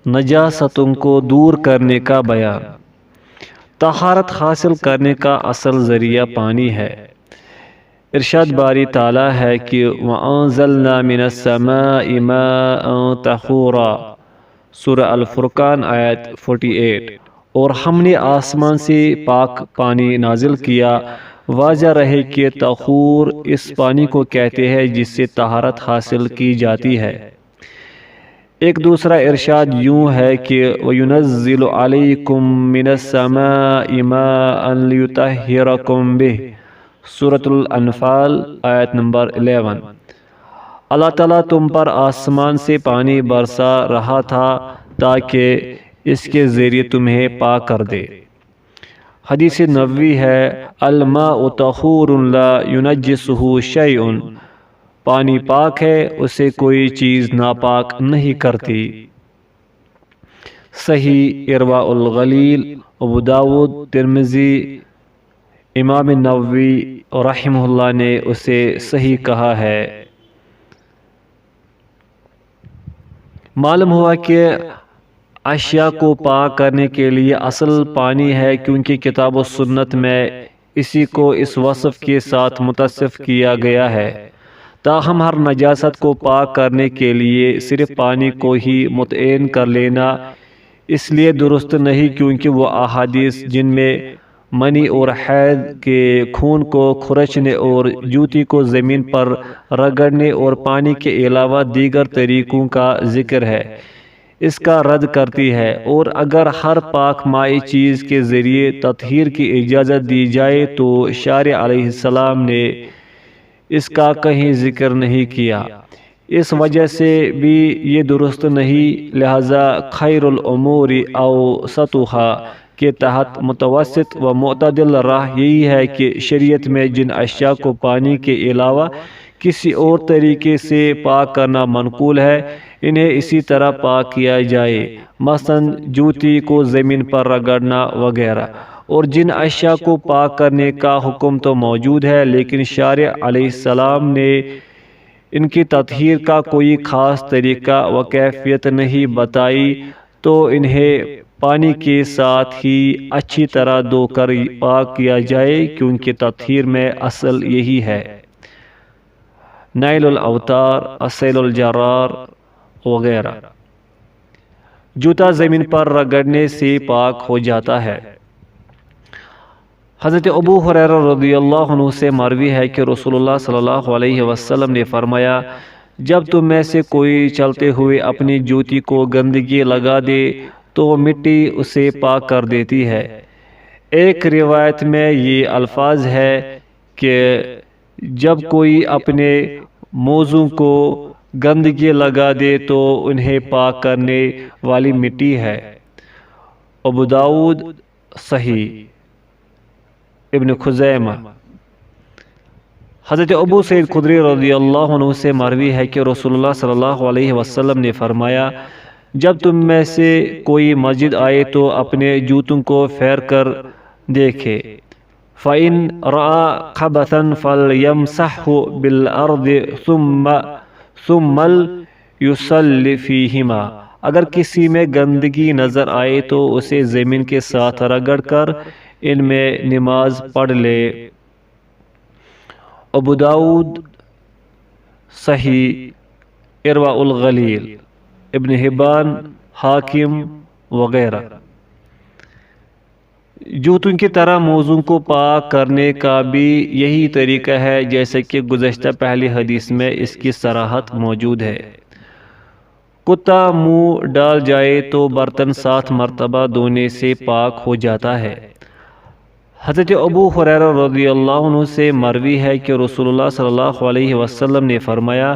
نجاستوں کو دور کرنے کا بیان۔ طہارت حاصل کرنے کا اصل ذریعہ پانی ہے۔ ارشاد باری تعالیٰ ہے کہ وَأَنزَلْنَا مِنَ السَّمَاءِ مَاءً طَهُورًا، سورہ الفرقان آیت 48۔ اور ہم نے آسمان سے پاک پانی نازل کیا۔ واضح رہے کہ طہور اس پانی کو کہتے ہیں جس سے طہارت حاصل کی جاتی ہے۔ ایک دوسرا ارشاد یوں ہے کہ وَيُنَزِّلُ عَلَيْكُم مِّنَ السَّمَاءِ مَاءً لِيُطَهِّرَكُم بِهِ، سورۃ الانفال آیت نمبر 11۔ اللہ تعالیٰ تم پر آسمان سے پانی برسا رہا تھا تاکہ اس کے ذریعے تمہیں پاک کر دے۔ حدیث نبوی ہے الماء طہور لا ینجسہ شیء، پانی پاک ہے اسے کوئی چیز ناپاک نہیں کرتی۔ صحیح ارواء الغلیل، ابو داود، ترمذی۔ امام نووی رحمہ اللہ نے اسے صحیح کہا ہے۔ معلوم ہوا کہ اشیاء کو پاک کرنے کے لیے اصل پانی ہے، کیونکہ کتاب و سنت میں اسی کو اس وصف کے ساتھ متصف کیا گیا ہے۔ تاہم ہر نجاست کو پاک کرنے کے لیے صرف پانی کو ہی متعین کر لینا اس لیے درست نہیں، کیونکہ وہ احادیث جن میں منی اور حیض کے خون کو کھرچنے اور جوتی کو زمین پر رگڑنے اور پانی کے علاوہ دیگر طریقوں کا ذکر ہے، اس کا رد کرتی ہے۔ اور اگر ہر پاک مائی چیز کے ذریعے تطہیر کی اجازت دی جائے تو شارع علیہ السلام نے اس کا کہیں ذکر نہیں کیا، اس وجہ سے بھی یہ درست نہیں۔ لہذا خیر الامور اوسطھا کے تحت متوسط و معتدل راہ یہی ہے کہ شریعت میں جن اشیاء کو پانی کے علاوہ کسی اور طریقے سے پاک کرنا منقول ہے انہیں اسی طرح پاک کیا جائے، مثلاً جوتی کو زمین پر رگڑنا وغیرہ۔ اور جن اشیاء کو پاک کرنے کا حکم تو موجود ہے لیکن شارع علیہ السلام نے ان کی تطہیر کا کوئی خاص طریقہ و کیفیت نہیں بتائی تو انہیں پانی کے ساتھ ہی اچھی طرح دھو کر پاک کیا جائے، کیونکہ تطہیر میں اصل یہی ہے۔ نیل الاوتار، اصیل الجرار وغیرہ۔ جوتا زمین پر رگڑنے سے پاک ہو جاتا ہے۔ حضرت ابو ہریرہ رضی اللہ عنہ سے مروی ہے کہ رسول اللہ صلی اللہ علیہ وسلم نے فرمایا، جب تم میں سے کوئی چلتے ہوئے اپنی جوتی کو گندگی لگا دے تو مٹی اسے پاک کر دیتی ہے۔ ایک روایت میں یہ الفاظ ہے کہ جب کوئی اپنے موزوں کو گندگی لگا دے تو انہیں پاک کرنے والی مٹی ہے۔ ابو داود صحیح۔ ابن خزیمہ۔ حضرت ابو سعید خدری رضی اللہ عنہ سے مروی ہے کہ رسول اللہ صلی اللہ علیہ وسلم نے فرمایا، جب تم میں سے کوئی مسجد آئے تو اپنے جوتوں کو پھیر کر دیکھے، فَإِنْ رَأَى خَبَثًا فَلْيَمْسَحْهُ بِالْأَرْضِ ثُمَّ لْيُصَلِّ فِيهِمَا، اگر کسی میں گندگی نظر آئے تو اسے زمین کے ساتھ رگڑ کر ان میں نماز پڑھ لے۔ ابو داود صحیح۔ ارواء الغلیل، ابن حبان، حاکم وغیرہ۔ جوتوں کی طرح موزوں کو پاک کرنے کا بھی یہی طریقہ ہے، جیسے کہ گزشتہ پہلی حدیث میں اس کی صراحت موجود ہے۔ کتا منہ ڈال جائے تو برتن 7 مرتبہ دھونے سے پاک ہو جاتا ہے۔ حضرت ابو ہریرہ رضی اللہ عنہ سے مروی ہے کہ رسول اللہ صلی اللہ علیہ وسلم نے فرمایا،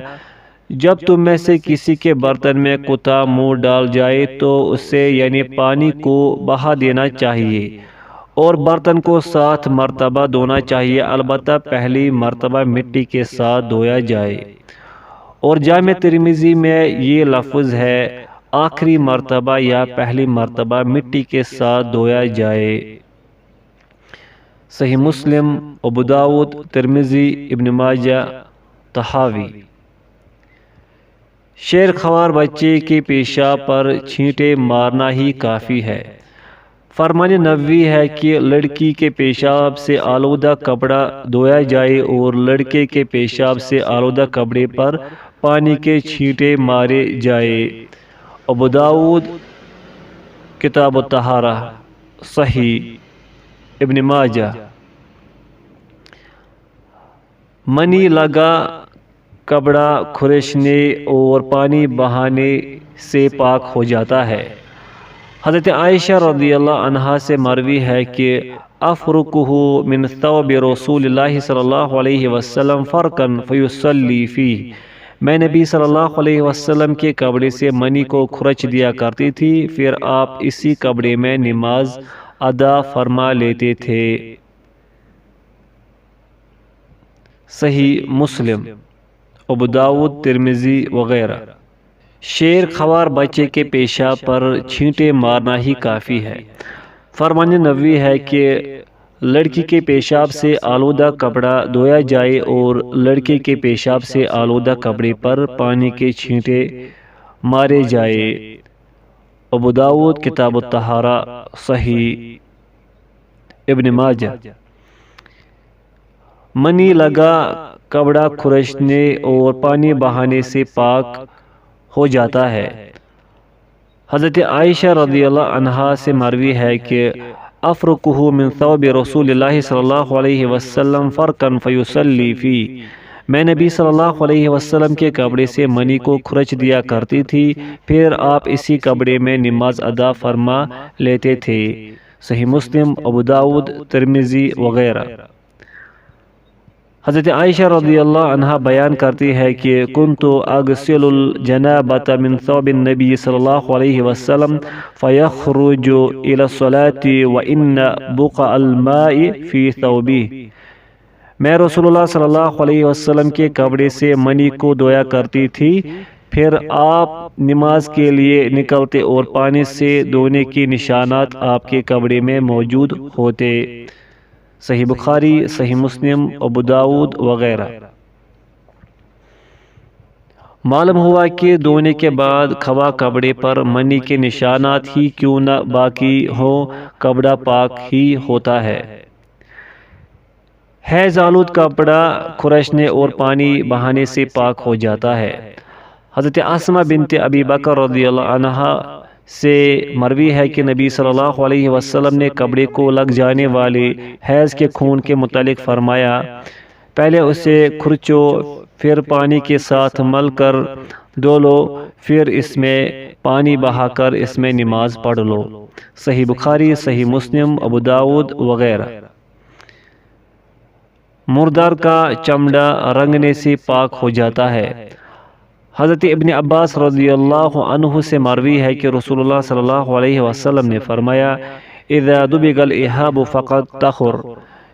جب تم میں سے کسی کے برتن میں کتا منہ ڈال جائے تو اسے یعنی پانی کو بہا دینا چاہیے اور برتن کو 7 مرتبہ دھونا چاہیے، البتہ پہلی مرتبہ مٹی کے ساتھ دھویا جائے۔ اور جامع ترمذی میں یہ لفظ ہے آخری مرتبہ یا پہلی مرتبہ مٹی کے ساتھ دھویا جائے۔ صحیح مسلم، ابو داود، ترمذی، ابن ماجہ، طحاوی۔ شیر خوار بچے کے پیشاب پر چھینٹے مارنا ہی کافی ہے۔ فرمان نبوی ہے کہ لڑکی کے پیشاب سے آلودہ کپڑا دھویا جائے اور لڑکے کے پیشاب سے آلودہ کپڑے پر پانی کے چھینٹے مارے جائے۔ ابو داؤد کتاب الطہارہ، صحیح ابن ماجہ۔ منی لگا کپڑا کھرچنے اور پانی بہانے سے پاک ہو جاتا ہے۔ حضرت عائشہ رضی اللہ عنہا سے مروی ہے کہ افرکہ من ثوب رسول اللہ صلی اللہ علیہ وسلم فرقاً فیصلی فیہ، میں نبی صلی اللہ علیہ وسلم کے کپڑے سے منی کو کھرچ دیا کرتی تھی، پھر آپ اسی کپڑے میں نماز ادا فرما لیتے تھے۔ صحیح مسلم، ابو داؤد، ترمذی وغیرہ۔ شیر خوار بچے کے پیشاب پر چھینٹے مارنا ہی کافی ہے۔ فرمان نبوی ہے کہ لڑکی کے پیشاب سے آلودہ کپڑا دھویا جائے اور لڑکے کے پیشاب سے آلودہ کپڑے پر پانی کے چھینٹے مارے جائے۔ ابو داؤد کتاب الطہارہ، صحیح ابن ماجہ۔ منی لگا کپڑا کھرچنے اور پانی بہانے سے پاک ہو جاتا ہے۔ حضرت عائشہ رضی اللہ عنہا سے مروی ہے کہ افرکہ من ثوب رسول اللہ صلی اللہ علیہ وسلم فرقاً فیصلی فیہ، میں نبی صلی اللہ علیہ وسلم کے کپڑے سے منی کو کھرچ دیا کرتی تھی، پھر آپ اسی کپڑے میں نماز ادا فرما لیتے تھے۔ صحیح مسلم، ابو داؤد، ترمذی وغیرہ۔ حضرت عائشہ رضی اللہ عنہا بیان کرتی ہے کہ کنت اغسل الجنابۃ من ثوب النبی صلی اللہ علیہ وسلم فیخرج الی الصلاۃ وان بقع الماء فی ثوبہ، میں رسول اللہ صلی اللہ علیہ وسلم کے کپڑے سے منی کو دھویا کرتی تھی، پھر آپ نماز کے لیے نکلتے اور پانی سے دھونے کے نشانات آپ کے کپڑے میں موجود ہوتے۔ صحیح بخاری، صحیح مسلم، ابو داؤد وغیرہ۔ معلوم ہوا کہ دھونے کے بعد کھوا کپڑے پر منی کے نشانات ہی کیوں نہ باقی ہوں، کپڑا پاک ہی ہوتا ہے۔ حیض آلود کپڑا کھرچنے اور پانی بہانے سے پاک ہو جاتا ہے۔ حضرت اسماء بنت ابی بکر رضی اللہ عنہا سے مروی ہے کہ نبی صلی اللہ علیہ وسلم نے کپڑے کو لگ جانے والے حیض کے خون کے متعلق فرمایا، پہلے اسے کھرچو، پھر پانی کے ساتھ مل کر دھو لو، پھر اس میں پانی بہا کر اس میں نماز پڑھ لو۔ صحیح بخاری، صحیح مسلم، ابو داؤد وغیرہ۔ مردار کا چمڑا رنگنے سے پاک ہو جاتا ہے۔ حضرت ابن عباس رضی اللہ عنہ سے مروی ہے کہ رسول اللہ صلی اللہ علیہ وسلم نے فرمایا، اذا دبغ الإحاب فقد طہر،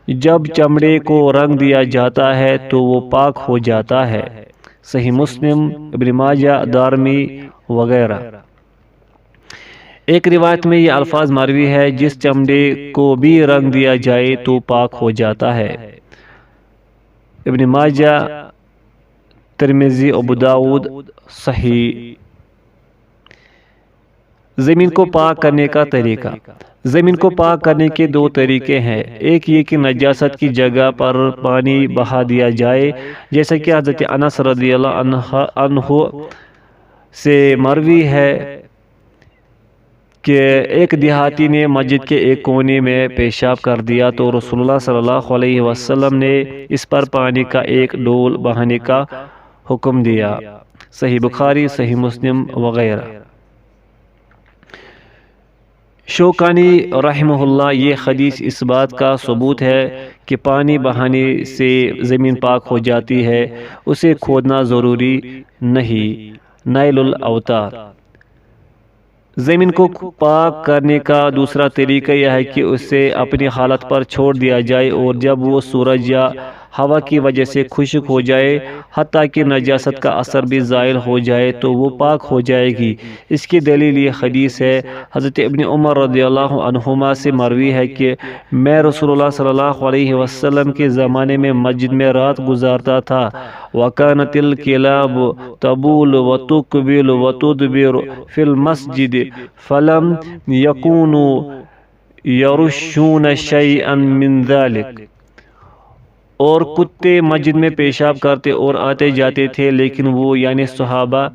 جب چمڑے کو رنگ دیا جاتا ہے تو وہ پاک ہو جاتا ہے۔ صحیح مسلم، ابن ماجہ، دارمی وغیرہ۔ ایک روایت میں یہ الفاظ مروی ہے، جس چمڑے کو بھی رنگ دیا جائے تو پاک ہو جاتا ہے۔ ابن ماجہ، ترمذی، ابو داؤد، صحیح۔ زمین کو پاک کرنے کا طریقہ۔ زمین کو پاک کرنے کے دو طریقے ہیں، ایک یہ کہ نجاست کی جگہ پر پانی بہا دیا جائے، جیسا کہ حضرت انس رضی اللہ عنہ سے مروی ہے کہ ایک دیہاتی نے مسجد کے ایک کونے میں پیشاب کر دیا تو رسول اللہ صلی اللہ علیہ وسلم نے اس پر پانی کا ایک ڈول بہانے کا حکم دیا۔ صحیح بخاری، صحیح مسلم وغیرہ۔ شوکانی رحمہ اللہ، یہ حدیث اس بات کا ثبوت ہے کہ پانی بہانے سے زمین پاک ہو جاتی ہے، اسے کھودنا ضروری نہیں۔ نیل الاوتار۔ زمین کو پاک کرنے کا دوسرا طریقہ یہ ہے کہ اسے اپنی حالت پر چھوڑ دیا جائے اور جب وہ سورج یا ہوا کی وجہ سے خشک ہو جائے حتیٰ کہ نجاست کا اثر بھی زائل ہو جائے تو وہ پاک ہو جائے گی۔ اس کی دلیل یہ حدیث ہے، حضرت ابن عمر رضی اللہ عنہما سے مروی ہے کہ میں رسول اللہ صلی اللہ علیہ وسلم کے زمانے میں مسجد میں رات گزارتا تھا، وَكَانَتِ الْكِلَابُ تَبُولُ وَتُقْبِلُ وَتُدْبِرُ فِي الْمَسْجِدِ فَلَمْ يَكُونُوا يَرُشُّونَ شَيْئًا مِّن ذَلِكَ۔ اور کتے مسجد میں پیشاب کرتے اور آتے جاتے تھے، لیکن وہ یعنی صحابہ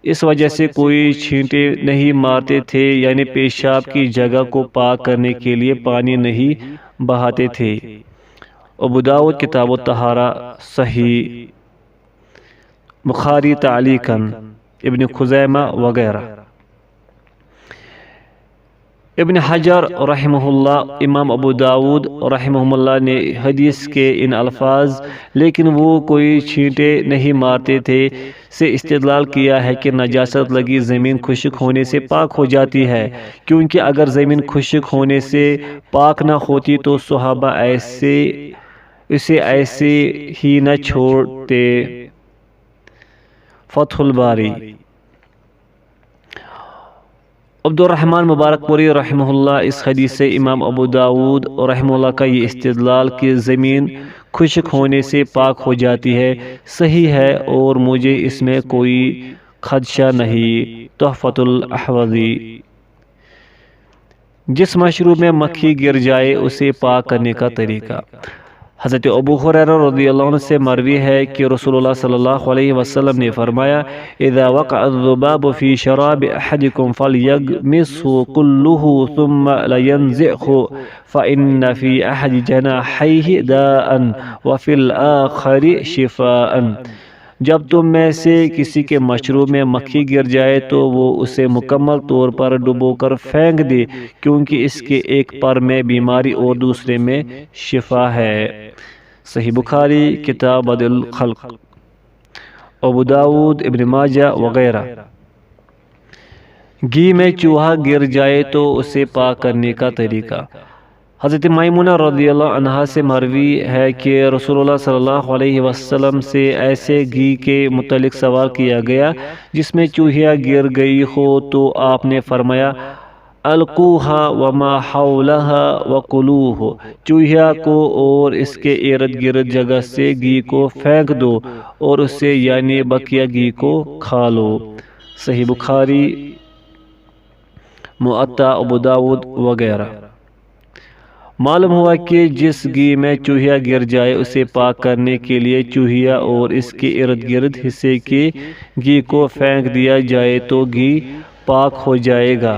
اس وجہ سے کوئی چھینٹے نہیں مارتے تھے، یعنی پیشاب کی جگہ کو پاک کرنے کے لیے پانی نہیں بہاتے تھے۔ ابو داؤد کتاب الطہارہ صحیح، بخاری تعلیقاً، ابن خزیمہ وغیرہ۔ ابن حجر رحمہ اللہ، امام ابو داود رحمہ اللہ نے حدیث کے ان الفاظ لیکن وہ کوئی چھینٹے نہیں مارتے تھے سے استدلال کیا ہے کہ نجاست لگی زمین خشک ہونے سے پاک ہو جاتی ہے، کیونکہ اگر زمین خشک ہونے سے پاک نہ ہوتی تو صحابہ اسے ایسے ہی نہ چھوڑتے۔ فتح الباری۔ عبد الرحمن مبارک پوری رحمہ اللہ، اس حدیث سے امام ابو داود رحمہ اللہ کا یہ استدلال کہ زمین خشک ہونے سے پاک ہو جاتی ہے صحیح ہے، اور مجھے اس میں کوئی خدشہ نہیں۔ تحفۃ الاحوذی۔ جس مشروب میں مکھی گر جائے اسے پاک کرنے کا طریقہ۔ حضرت ابو ہریرہ رضی اللہ عنہ سے مروی ہے کہ رسول اللہ صلی اللہ علیہ وسلم نے فرمایا، اذا وقع الذباب في شراب احدكم فليغمسه كله ثم لينزعه فإن في احد جناحيه داء وفي الآخر شفاء۔ جب تم میں سے کسی کے مشروب میں مکھی گر جائے تو وہ اسے مکمل طور پر ڈبو کر پھینک دے، کیونکہ اس کے ایک پر میں بیماری اور دوسرے میں شفا ہے۔ صحیح بخاری کتاب بدء الخلق، ابو داود، ابن ماجہ وغیرہ۔ گھی میں چوہا گر جائے تو اسے پاک کرنے کا طریقہ۔ حضرت میمونہ رضی اللہ عنہا سے مروی ہے کہ رسول اللہ صلی اللہ علیہ وسلم سے ایسے گھی کے متعلق سوال کیا گیا جس میں چوہیا گر گئی ہو، تو آپ نے فرمایا، القوہا وما حولہا وکلوہ، چوہیا کو اور اس کے ارد گرد جگہ سے گھی کو پھینک دو اور اسے یعنی بقیہ گھی کو کھا لو۔ صحیح بخاری، موطا، ابو داود وغیرہ۔ معلوم ہوا کہ جس گھی میں چوہیا گر جائے اسے پاک کرنے کے لیے چوہیا اور اس کے ارد گرد حصے کے گھی کو پھینک دیا جائے تو گھی پاک ہو جائے گا۔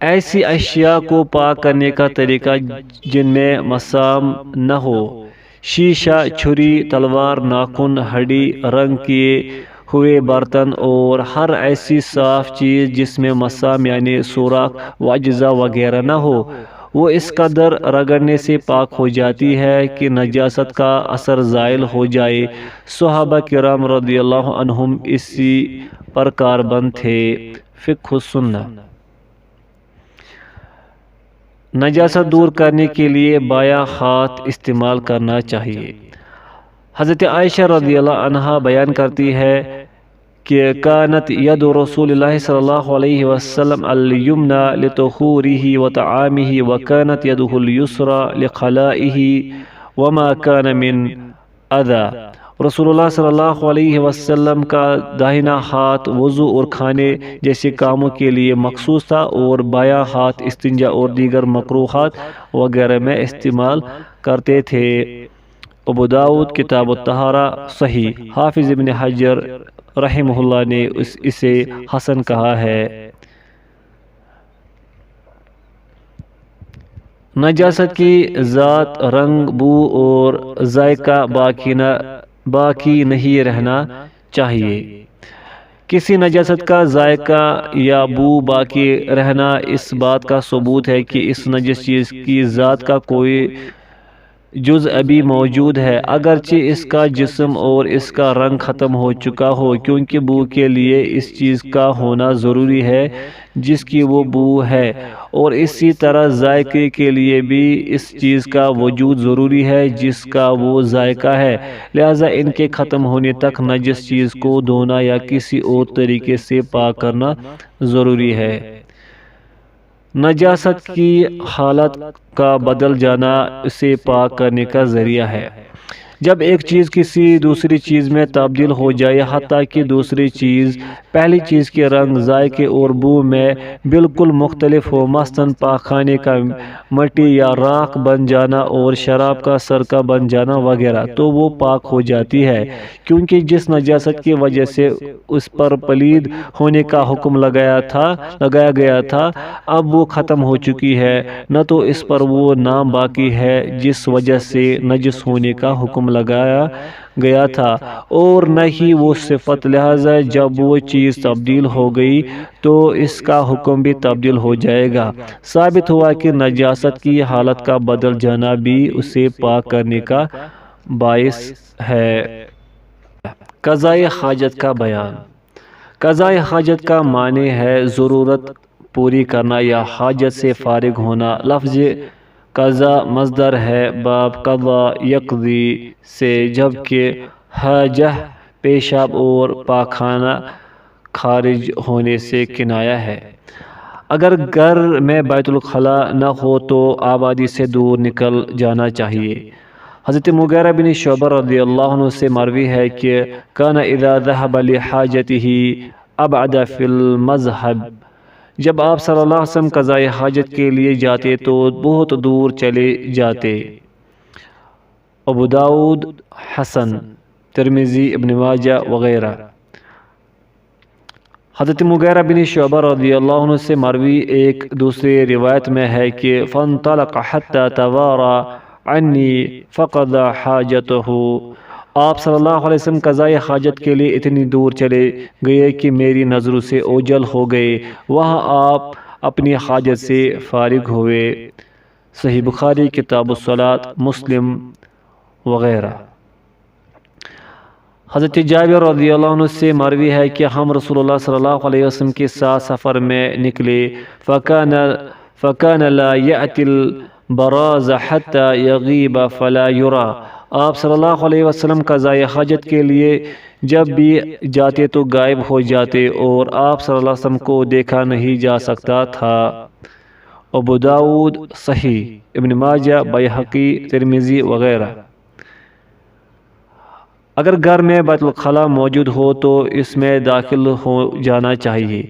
ایسی اشیاء کو پاک کرنے کا طریقہ جن میں مسام نہ ہو، شیشہ، چھری، تلوار، ناخن، ہڈی، رنگ کیے ہوئے برتن اور ہر ایسی صاف چیز جس میں مسام یعنی سوراخ و اجزا وغیرہ نہ ہو، وہ اس قدر رگڑنے سے پاک ہو جاتی ہے کہ نجاست کا اثر زائل ہو جائے۔ صحابہ کرام رضی اللہ عنہم اسی پر کاربند تھے۔ فقہ السنہ۔ نجاست دور کرنے کے لیے بایاں ہاتھ استعمال کرنا چاہیے۔ حضرت عائشہ رضی اللہ عنہا بیان کرتی ہے کہ کانت ید رسول اللہ صلی اللہ علیہ وسلم الیمنی لطہورہ وطعامہ وکانت یدہ الیسری لخلائہ وما کان من اذی۔ رسول اللہ صلی اللہ علیہ وسلم کا داہنا ہاتھ وضو اور کھانے جیسے کاموں کے لیے مخصوص تھا، اور بایاں ہاتھ استنجا اور دیگر مکروہات وغیرہ میں استعمال کرتے تھے۔ ابو داود کتاب الطہارہ صحیح، حافظ ابن حجر رحمہ اللہ نے اسے حسن کہا ہے۔ نجاست کی ذات، رنگ، بو اور ذائقہ باقی نہیں رہنا چاہیے۔ کسی نجاست کا ذائقہ یا بو باقی رہنا اس بات کا ثبوت ہے کہ اس نجس چیز کی ذات کا کوئی جز ابھی موجود ہے، اگرچہ اس کا جسم اور اس کا رنگ ختم ہو چکا ہو، کیونکہ بو کے لیے اس چیز کا ہونا ضروری ہے جس کی وہ بو ہے، اور اسی طرح ذائقے کے لیے بھی اس چیز کا وجود ضروری ہے جس کا وہ ذائقہ ہے، لہذا ان کے ختم ہونے تک نجس چیز کو دھونا یا کسی اور طریقے سے پاک کرنا ضروری ہے۔ نجاست کی حالت کا بدل جانا اسے پاک کرنے کا ذریعہ ہے۔ جب ایک چیز کسی دوسری چیز میں تبدیل ہو جائے، حتیٰ کہ دوسری چیز پہلی چیز کے رنگ، ذائقے اور بو میں بالکل مختلف ہو، مثلاً پاخانے کا مٹی یا راکھ بن جانا اور شراب کا سرکہ بن جانا وغیرہ، تو وہ پاک ہو جاتی ہے، کیونکہ جس نجاست کی وجہ سے اس پر پلید ہونے کا حکم لگایا گیا تھا اب وہ ختم ہو چکی ہے، نہ تو اس پر وہ نام باقی ہے جس وجہ سے نجس ہونے کا حکم لگایا گیا تھا، اور نہ ہی وہ صفت، لہذا جب وہ چیز تبدیل ہو گئی تو اس کا حکم بھی تبدیل ہو جائے گا۔ ثابت ہوا کہ نجاست کی حالت کا بدل جانا بھی اسے پاک کرنے کا باعث ہے۔ قضائے حاجت کا بیان۔ قضائے حاجت کا معنی ہے ضرورت پوری کرنا یا حاجت سے فارغ ہونا۔ لفظ قضا مصدر ہے باب قضا یقضی سے، جبکہ حاجہ پیشاب اور پاخانہ خارج ہونے سے کنایہ ہے۔ اگر گھر میں بیت الخلا نہ ہو تو آبادی سے دور نکل جانا چاہیے۔ حضرت مغیرہ بن شعبہ رضی اللہ عنہ سے مروی ہے کہ کان اذا ذهب لحاجته ابعد فی المذهب، جب آپ صلی اللہ علیہ وسلم قضائے حاجت کے لیے جاتے تو بہت دور چلے جاتے۔ ابو داؤد حسن، ترمذی، ابن ماجہ وغیرہ۔ حضرت مغیرہ بن شعبہ رضی اللہ عنہ سے مروی ایک دوسری روایت میں ہے کہ فانطلق حتی توارى عنی فقضى حاجته، آپ صلی اللہ علیہ وسلم قضائے حاجت کے لیے اتنی دور چلے گئے کہ میری نظروں سے اوجھل ہو گئے، وہاں آپ اپنی حاجت سے فارغ ہوئے۔ صحیح بخاری کتاب الصلاۃ، مسلم وغیرہ۔ حضرت جابر رضی اللہ عنہ سے مروی ہے کہ ہم رسول اللہ صلی اللہ علیہ وسلم کے ساتھ سفر میں نکلے، فَكَانَ لَا يَأْتِي الْبَرَازَ حَتَّى يَغِيبَ فَلَا يُرَى، آپ صلی اللہ علیہ وسلم قضائے حاجت کے لیے جب بھی جاتے تو غائب ہو جاتے اور آپ صلی اللہ علیہ وسلم کو دیکھا نہیں جا سکتا تھا۔ ابو داؤد صحیح، ابن ماجہ، بیہقی، ترمذی وغیرہ۔ اگر گھر میں بیت الخلا موجود ہو تو اس میں داخل ہو جانا چاہیے۔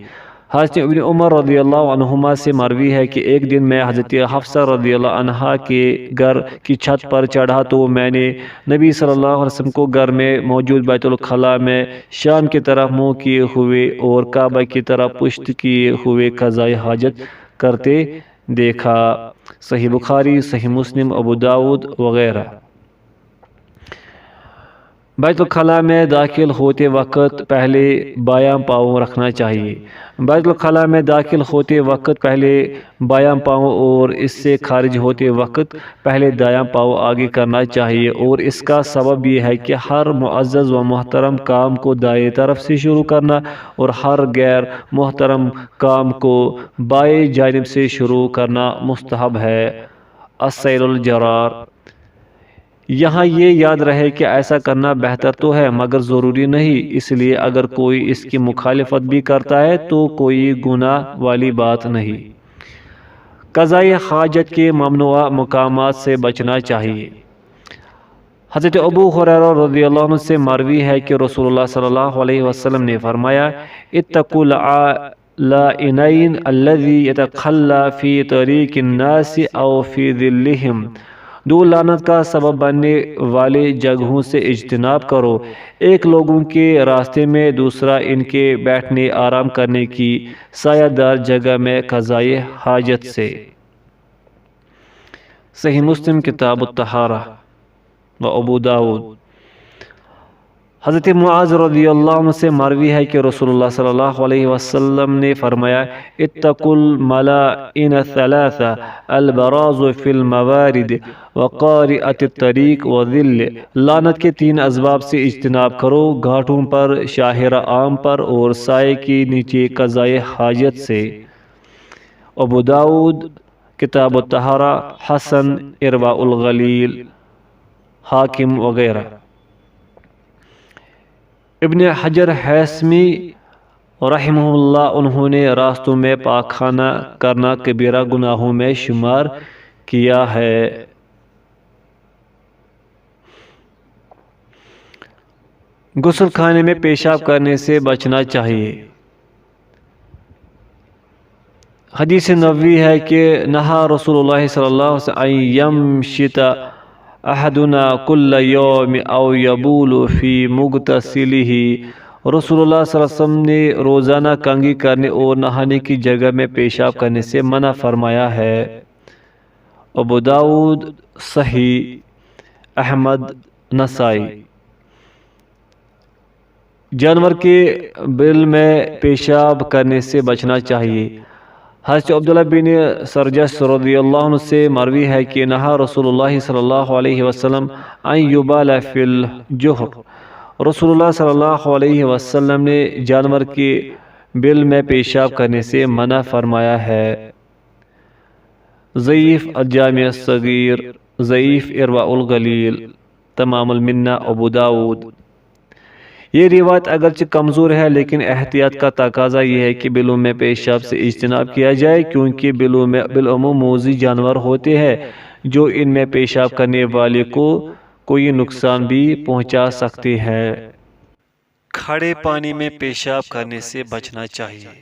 حضرت ابن عمر رضی اللہ عنہما سے مروی ہے کہ ایک دن میں حضرت حفصہ رضی اللہ عنہا کے گھر کی چھت پر چڑھا تو میں نے نبی صلی اللہ علیہ وسلم کو گھر میں موجود بیت الخلا میں شام کی طرف منہ کیے ہوئے اور کعبہ کی طرف پشت کیے ہوئے قضائے حاجت کرتے دیکھا۔ صحیح بخاری، صحیح مسلم، ابو داؤد وغیرہ۔ بیت الخلا میں داخل ہوتے وقت پہلے بایاں پاؤں رکھنا چاہیے۔ بیت الخلا میں داخل ہوتے وقت پہلے بایاں پاؤں اور اس سے خارج ہوتے وقت پہلے دایاں پاؤں آگے کرنا چاہیے، اور اس کا سبب یہ ہے کہ ہر معزز و محترم کام کو دائیں طرف سے شروع کرنا اور ہر غیر محترم کام کو بائیں جانب سے شروع کرنا مستحب ہے۔ السیل الجرار۔ یہاں یہ یاد رہے کہ ایسا کرنا بہتر تو ہے مگر ضروری نہیں، اس لیے اگر کوئی اس کی مخالفت بھی کرتا ہے تو کوئی گناہ والی بات نہیں۔ قضائے حاجت کے ممنوعہ مقامات سے بچنا چاہیے۔ حضرت ابو ہریرہ رضی اللہ عنہ سے مروی ہے کہ رسول اللہ صلی اللہ علیہ وسلم نے فرمایا اتقوا اللعینین الذی یتخلی فی طریق الناس او فی ظلہم، دو لعنت کا سبب بننے والے جگہوں سے اجتناب کرو، ایک لوگوں کے راستے میں، دوسرا ان کے بیٹھنے آرام کرنے کی سایہ دار جگہ میں قضائے حاجت سے۔ صحیح مسلم کتاب الطہارہ و ابو داؤد۔ حضرت معاذ رضی اللہ عنہ سے مروی ہے کہ رسول اللہ صلی اللہ علیہ وسلم نے فرمایا اتقوا الملائن الثلاثہ البراز فی الموارد وقارئۃ الطریق وذل، لعنت کے 3 اسباب سے اجتناب کرو، گھاٹوں پر، شاہراہ عام پر اور سائے کے نیچے قضائے حاجت سے۔ ابو داؤد کتاب الطہارہ، حسن ارواء الغلیل، حاکم وغیرہ۔ ابن حجر ہیثمی رحمہ اللہ انہوں نے راستوں میں پاکخانہ کرنا کبیرہ گناہوں میں شمار کیا ہے۔ غسل خانے میں پیشاب کرنے سے بچنا چاہیے۔ حدیث نبوی ہے کہ نہا رسول اللہ صلی اللہ علیہ وسلم ان یمشط احدنا کل یوم او یبول فی مغتسلہ، رسول اللہ صلی اللہ علیہ وسلم نے روزانہ کنگھی کرنے اور نہانے کی جگہ میں پیشاب کرنے سے منع فرمایا ہے۔ ابو داؤد، صحیح، احمد، نسائی۔ جانور کے بل میں پیشاب کرنے سے بچنا چاہیے۔ حضرت عبداللہ بن سرجس رضی اللہ عنہ سے مروی ہے کہ نہا رسول اللہ صلی اللہ علیہ وسلم ان یبال فی الجحر، رسول اللہ صلی اللہ علیہ وسلم نے جانور کے بل میں پیشاب کرنے سے منع فرمایا ہے۔ ضعیف الجامع الصغیر، ضعیف ارواء الغلیل، تمام المنہ، ابو داؤد۔ یہ روایت اگرچہ کمزور ہے لیکن احتیاط کا تقاضا یہ ہے کہ بلوں میں پیشاب سے اجتناب کیا جائے، کیونکہ بلوں میں بالعموم موذی جانور ہوتے ہیں جو ان میں پیشاب کرنے والے کو کوئی نقصان بھی پہنچا سکتے ہیں۔ کھڑے پانی میں پیشاب کرنے سے بچنا چاہیے۔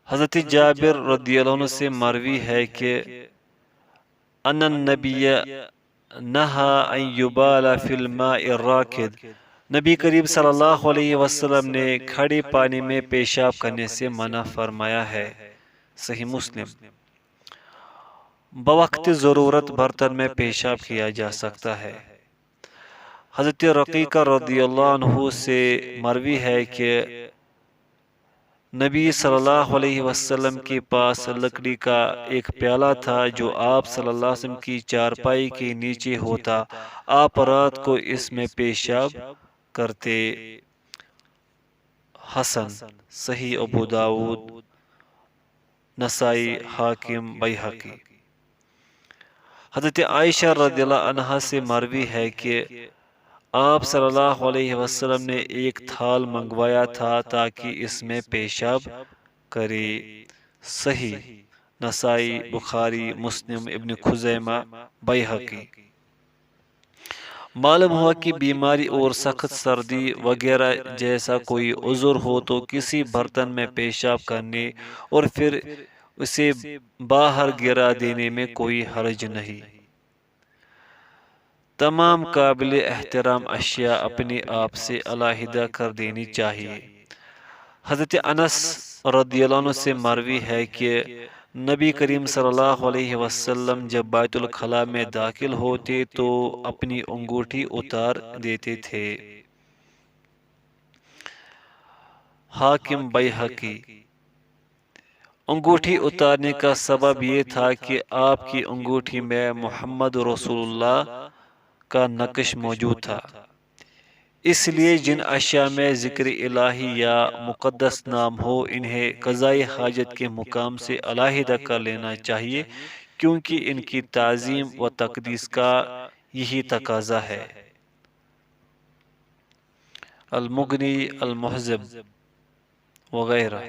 حضرت جابر رضی اللہ عنہ سے مروی ہے کہ ان النبی نہا ان یبال فی الماء الراکد، نبی کریم صلی اللہ علیہ وسلم نے کھڑے پانی میں پیشاب کرنے سے منع فرمایا ہے۔ صحیح مسلم۔ بوقت ضرورت برتن میں پیشاب کیا جا سکتا ہے۔ حضرت رقیقہ رضی اللہ عنہ سے مروی ہے کہ نبی صلی اللہ علیہ وسلم کے پاس لکڑی کا ایک پیالہ تھا جو آپ صلی اللہ علیہ وسلم کی چارپائی کے نیچے ہوتا، آپ رات کو اس میں پیشاب کرتے۔ حسن، صحیح ابو داؤد، نسائی، حاکم، بیہقی۔ حضرت عائشہ رضی اللہ عنہا سے مروی ہے کہ آپ صلی اللہ علیہ وسلم نے ایک تھال منگوایا تھا تاکہ اس میں پیشاب کرے۔ صحیح نسائی، بخاری، مسلم، ابن خزیمہ، بیہقی۔ معلوم ہوا کہ بیماری اور سخت سردی وغیرہ جیسا کوئی عذر ہو تو کسی برتن میں پیشاب کرنے اور پھر اسے باہر گرا دینے میں کوئی حرج نہیں۔ تمام قابل احترام اشیاء اپنے آپ سے علیحدہ کر دینی چاہیے۔ حضرت انس رضی اللہ عنہ سے مروی ہے کہ نبی کریم صلی اللہ علیہ وسلم جب بیت الخلاء میں داخل ہوتے تو اپنی انگوٹھی اتار دیتے تھے۔ حاکم، بیہقی۔ انگوٹھی اتارنے کا سبب یہ تھا کہ آپ کی انگوٹھی میں محمد رسول اللہ کا نقش موجود تھا، اس لیے جن اشیاء میں ذکر الہی یا مقدس نام ہو انہیں قضاء حاجت کے مقام سے علیحدہ کر لینا چاہیے، کیونکہ ان کی تعظیم و تقدیس کا یہی تقاضا ہے۔ المغنی، المہذب وغیرہ۔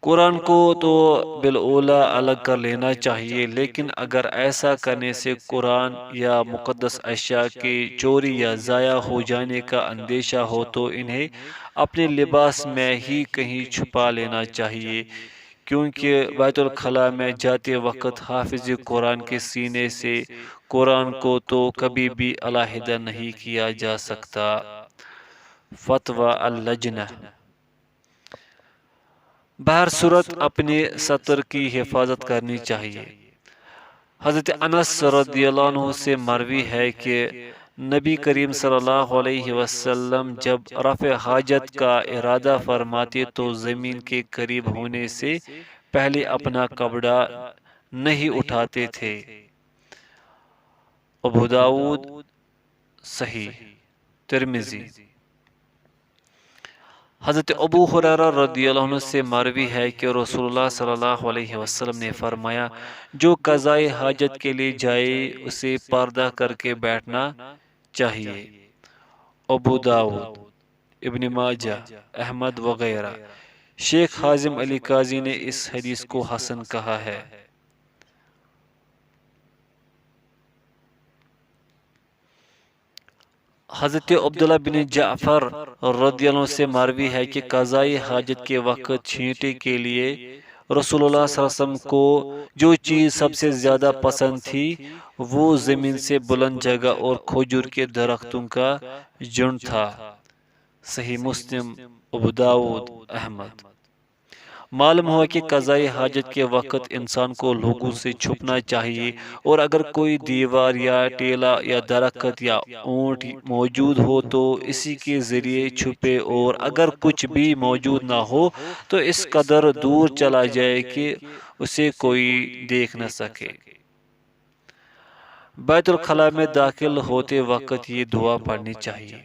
قرآن کو تو بالاولیٰ الگ کر لینا چاہیے، لیکن اگر ایسا کرنے سے قرآن یا مقدس اشیاء کے چوری یا ضائع ہو جانے کا اندیشہ ہو تو انہیں اپنے لباس میں ہی کہیں چھپا لینا چاہیے، کیونکہ بیت الخلاء میں جاتے وقت حافظ قرآن کے سینے سے قرآن کو تو کبھی بھی علیحدہ نہیں کیا جا سکتا۔ فتویٰ اللجنہ۔ بہر صورت اپنے سطر کی حفاظت کرنی چاہیے۔ حضرت انس رضی اللہ عنہ سے مروی ہے کہ نبی کریم صلی اللہ علیہ وسلم جب رفع حاجت کا ارادہ فرماتے تو زمین کے قریب ہونے سے پہلے اپنا کپڑا نہیں اٹھاتے تھے۔ ابو داؤد صحیح، ترمذی۔ حضرت ابو ہریرہ رضی اللہ عنہ سے مروی ہے کہ رسول اللہ صلی اللہ علیہ وسلم نے فرمایا، جو قضائے حاجت کے لیے جائے اسے پردہ کر کے بیٹھنا چاہیے۔ ابو داؤد، ابن ماجہ، احمد وغیرہ۔ شیخ حازم علی قاضی نے اس حدیث کو حسن کہا ہے۔ حضرت عبداللہ بن جعفر رضی اللہ عنہ سے مروی ہے کہ قضائی حاجت کے وقت چھینٹے کے لیے رسول اللہ صلی اللہ علیہ وسلم کو جو چیز سب سے زیادہ پسند تھی وہ زمین سے بلند جگہ اور کھجور کے درختوں کا جھنڈ تھا۔ صحیح مسلم، ابو داؤد، احمد۔ معلوم ہوا کہ قضائی حاجت کے وقت انسان کو لوگوں سے چھپنا چاہیے، اور اگر کوئی دیوار یا ٹیلا یا درخت یا اونٹ موجود ہو تو اسی کے ذریعے چھپے، اور اگر کچھ بھی موجود نہ ہو تو اس قدر دور چلا جائے کہ اسے کوئی دیکھ نہ سکے۔ بیت الخلاء میں داخل ہوتے وقت یہ دعا پڑھنی چاہیے۔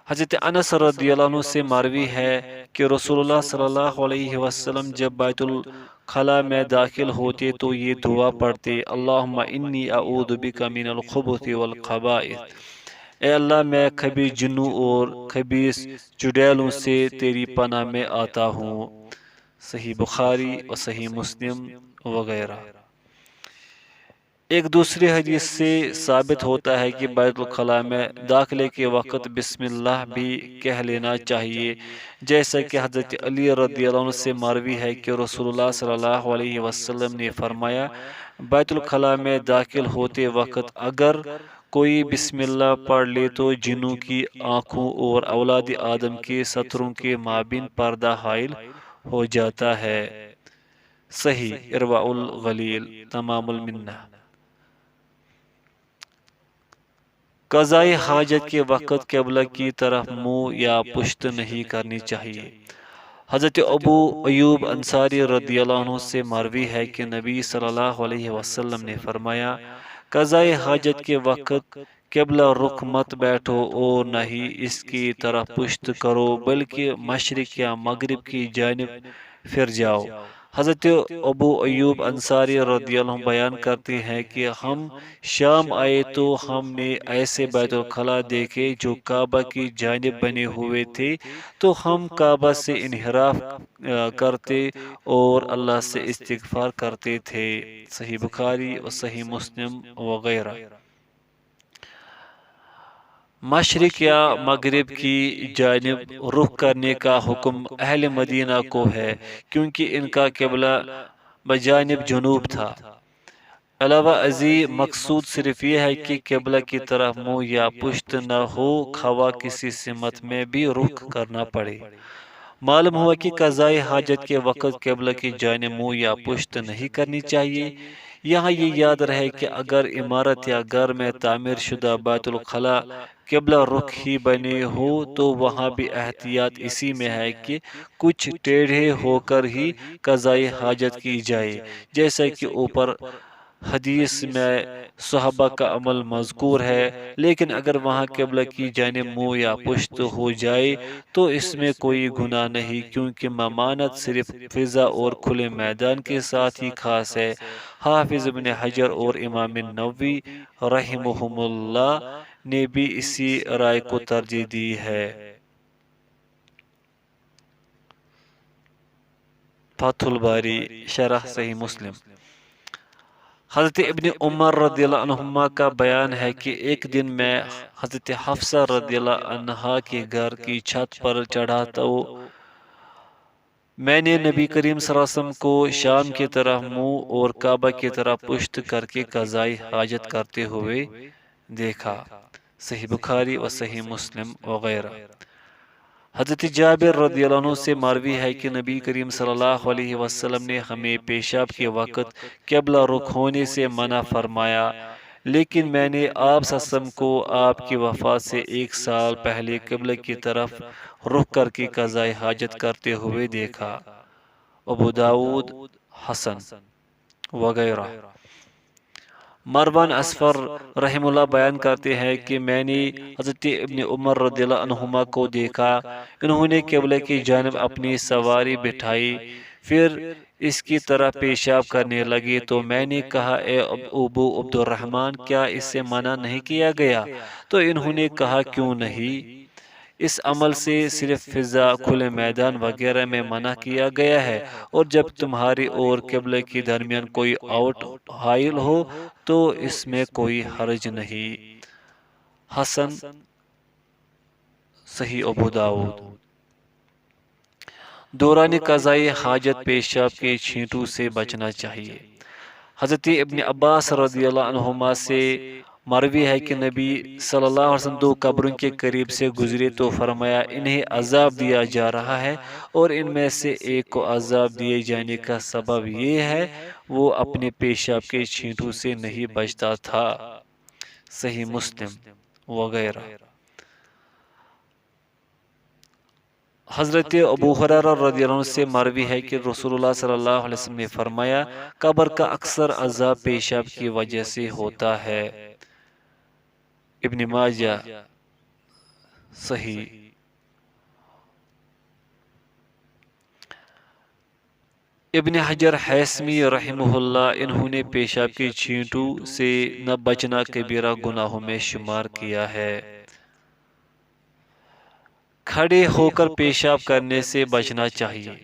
حضرت انس رضی اللہ عنہ سے مروی ہے کہ رسول اللہ صلی اللہ علیہ وسلم جب بیت الخلاء میں داخل ہوتے تو یہ دعا پڑھتے، اللہم انی اعوذ بک من الخبث والخبائث۔ اے اللہ، میں خبیث جنوں اور خبیث چڑیلوں سے تیری پناہ میں آتا ہوں۔ صحیح بخاری و صحیح مسلم وغیرہ۔ ایک دوسری حدیث سے ثابت ہوتا ہے کہ بیت الخلاء میں داخلے کے وقت بسم اللہ بھی کہہ لینا چاہیے، جیسا کہ حضرت علی رضی اللہ عنہ سے مروی ہے کہ رسول اللہ صلی اللہ علیہ وسلم نے فرمایا، بیت الخلاء میں داخل ہوتے وقت اگر کوئی بسم اللہ پڑھ لے تو جنوں کی آنکھوں اور اولاد آدم کے ستروں کے مابین پردہ حائل ہو جاتا ہے۔ صحیح ارواء الغلیل، تمام المنہ۔ قضائی حاجت کے وقت قبلہ کی طرف منہ یا پشت نہیں کرنی چاہیے۔ حضرت ابو ایوب انصاری رضی اللہ عنہ سے مروی ہے کہ نبی صلی اللہ علیہ وسلم نے فرمایا، قضائی حاجت کے وقت قبلہ رخ مت بیٹھو اور نہ ہی اس کی طرف پشت کرو، بلکہ مشرق یا مغرب کی جانب پھر جاؤ۔ حضرت ابو ایوب انصاری رضی اللہ عنہ بیان کرتے ہیں کہ ہم شام آئے تو ہم نے ایسے بیت الخلاء دیکھے جو کعبہ کی جانب بنے ہوئے تھے، تو ہم کعبہ سے انحراف کرتے اور اللہ سے استغفار کرتے تھے۔ صحیح بخاری و صحیح مسلم وغیرہ۔ مشرق یا مغرب کی جانب رخ کرنے کا حکم اہل مدینہ کو ہے، کیونکہ ان کا قبلہ بجانب جنوب تھا۔ علاوہ ازیں مقصود صرف یہ ہے کہ قبلہ کی طرف منہ یا پشت نہ ہو، خواہ کسی سمت میں بھی رخ کرنا پڑے۔ معلوم ہوا کہ قضاء حاجت کے وقت قبلہ کی جانب منہ یا پشت نہیں کرنی چاہیے۔ یہاں یہ یاد رہے کہ اگر عمارت یا گھر میں تعمیر شدہ بیت الخلاء قبلہ رخ ہی بنے ہو تو وہاں بھی احتیاط اسی میں ہے کہ کچھ ٹیڑھے ہو کر ہی قضاء حاجت کی جائے، جیسا کہ اوپر حدیث میں صحابہ کا عمل مذکور ہے، لیکن اگر وہاں قبلہ کی جانب منہ یا پشت ہو جائے تو اس میں کوئی گناہ نہیں، کیونکہ ممانعت صرف فضا اور کھلے میدان کے ساتھ ہی خاص ہے۔ حافظ ابن حجر اور امام نووی رحمہم اللہ نے بھی اسی رائے کو ترجیح دی ہے۔ فتح الباری شرح صحیح مسلم۔ حضرت ابن عمر رضی اللہ عنہما کا بیان ہے کہ ایک دن میں حضرت حفصہ رضی اللہ عنہا کے گھر کی چھت پر چڑھا تو میں نے نبی کریم صلی اللہ علیہ وسلم کو شام کی طرف منہ اور کعبہ کی طرف پشت کر کے قضاء حاجت کرتے ہوئے دیکھا۔ صحیح بخاری و صحیح مسلم وغیرہ۔ حضرت جابر رضی اللہ عنہ سے مروی ہے کہ نبی کریم صلی اللہ علیہ وسلم نے ہمیں پیشاب کے وقت قبلہ رخ ہونے سے منع فرمایا، لیکن میں نے آپ سسم کو آپ کی وفات سے 1 سال پہلے قبلہ کی طرف رخ کر کے قضائے حاجت کرتے ہوئے دیکھا۔ ابو داود، حسن وغیرہ۔ مروان اسفر رحم اللہ بیان کرتے ہیں کہ میں نے حضرت ابن عمر رضی اللہ عنہما کو دیکھا، انہوں نے قبلہ کی جانب اپنی سواری بٹھائی، پھر اس کی طرح پیشاب کرنے لگے تو میں نے کہا اے ابو عبد الرحمن، کیا اس سے منع نہیں کیا گیا؟ تو انہوں نے کہا کیوں نہیں، اس عمل سے صرف فضا، کھلے میدان وغیرہ میں منع کیا گیا ہے، اور جب تمہاری اور قبلہ کے درمیان کوئی آؤٹ حائل ہو تو اس میں کوئی حرج نہیں۔ حسن صحیح ابو داود۔ دوران قضائی حاجت پیشاب کے چھینٹوں سے بچنا چاہیے۔ حضرت ابن عباس رضی اللہ عنہما سے مروی ہے کہ نبی صلی اللہ علیہ وسلم 2 قبروں کے قریب سے گزرے تو فرمایا انہیں عذاب دیا جا رہا ہے، اور ان میں سے ایک کو عذاب دیے جانے کا سبب یہ ہے وہ اپنے پیشاب کے چھینٹوں سے نہیں بچتا تھا۔ صحیح مسلم وغیرہ۔ حضرت ابو ہریرہ رضی اللہ عنہ سے مروی ہے کہ رسول اللہ صلی اللہ علیہ وسلم نے فرمایا قبر کا اکثر عذاب پیشاب کی وجہ سے ہوتا ہے۔ ابن ماجہ صحیح۔ ابن حجر حیثمی رحمہ اللہ انہوں نے پیشاب کے چھینٹوں سے نہ بچنا کبیرہ گناہوں میں شمار کیا ہے۔ کھڑے ہو کر پیشاب کرنے سے بچنا چاہیے۔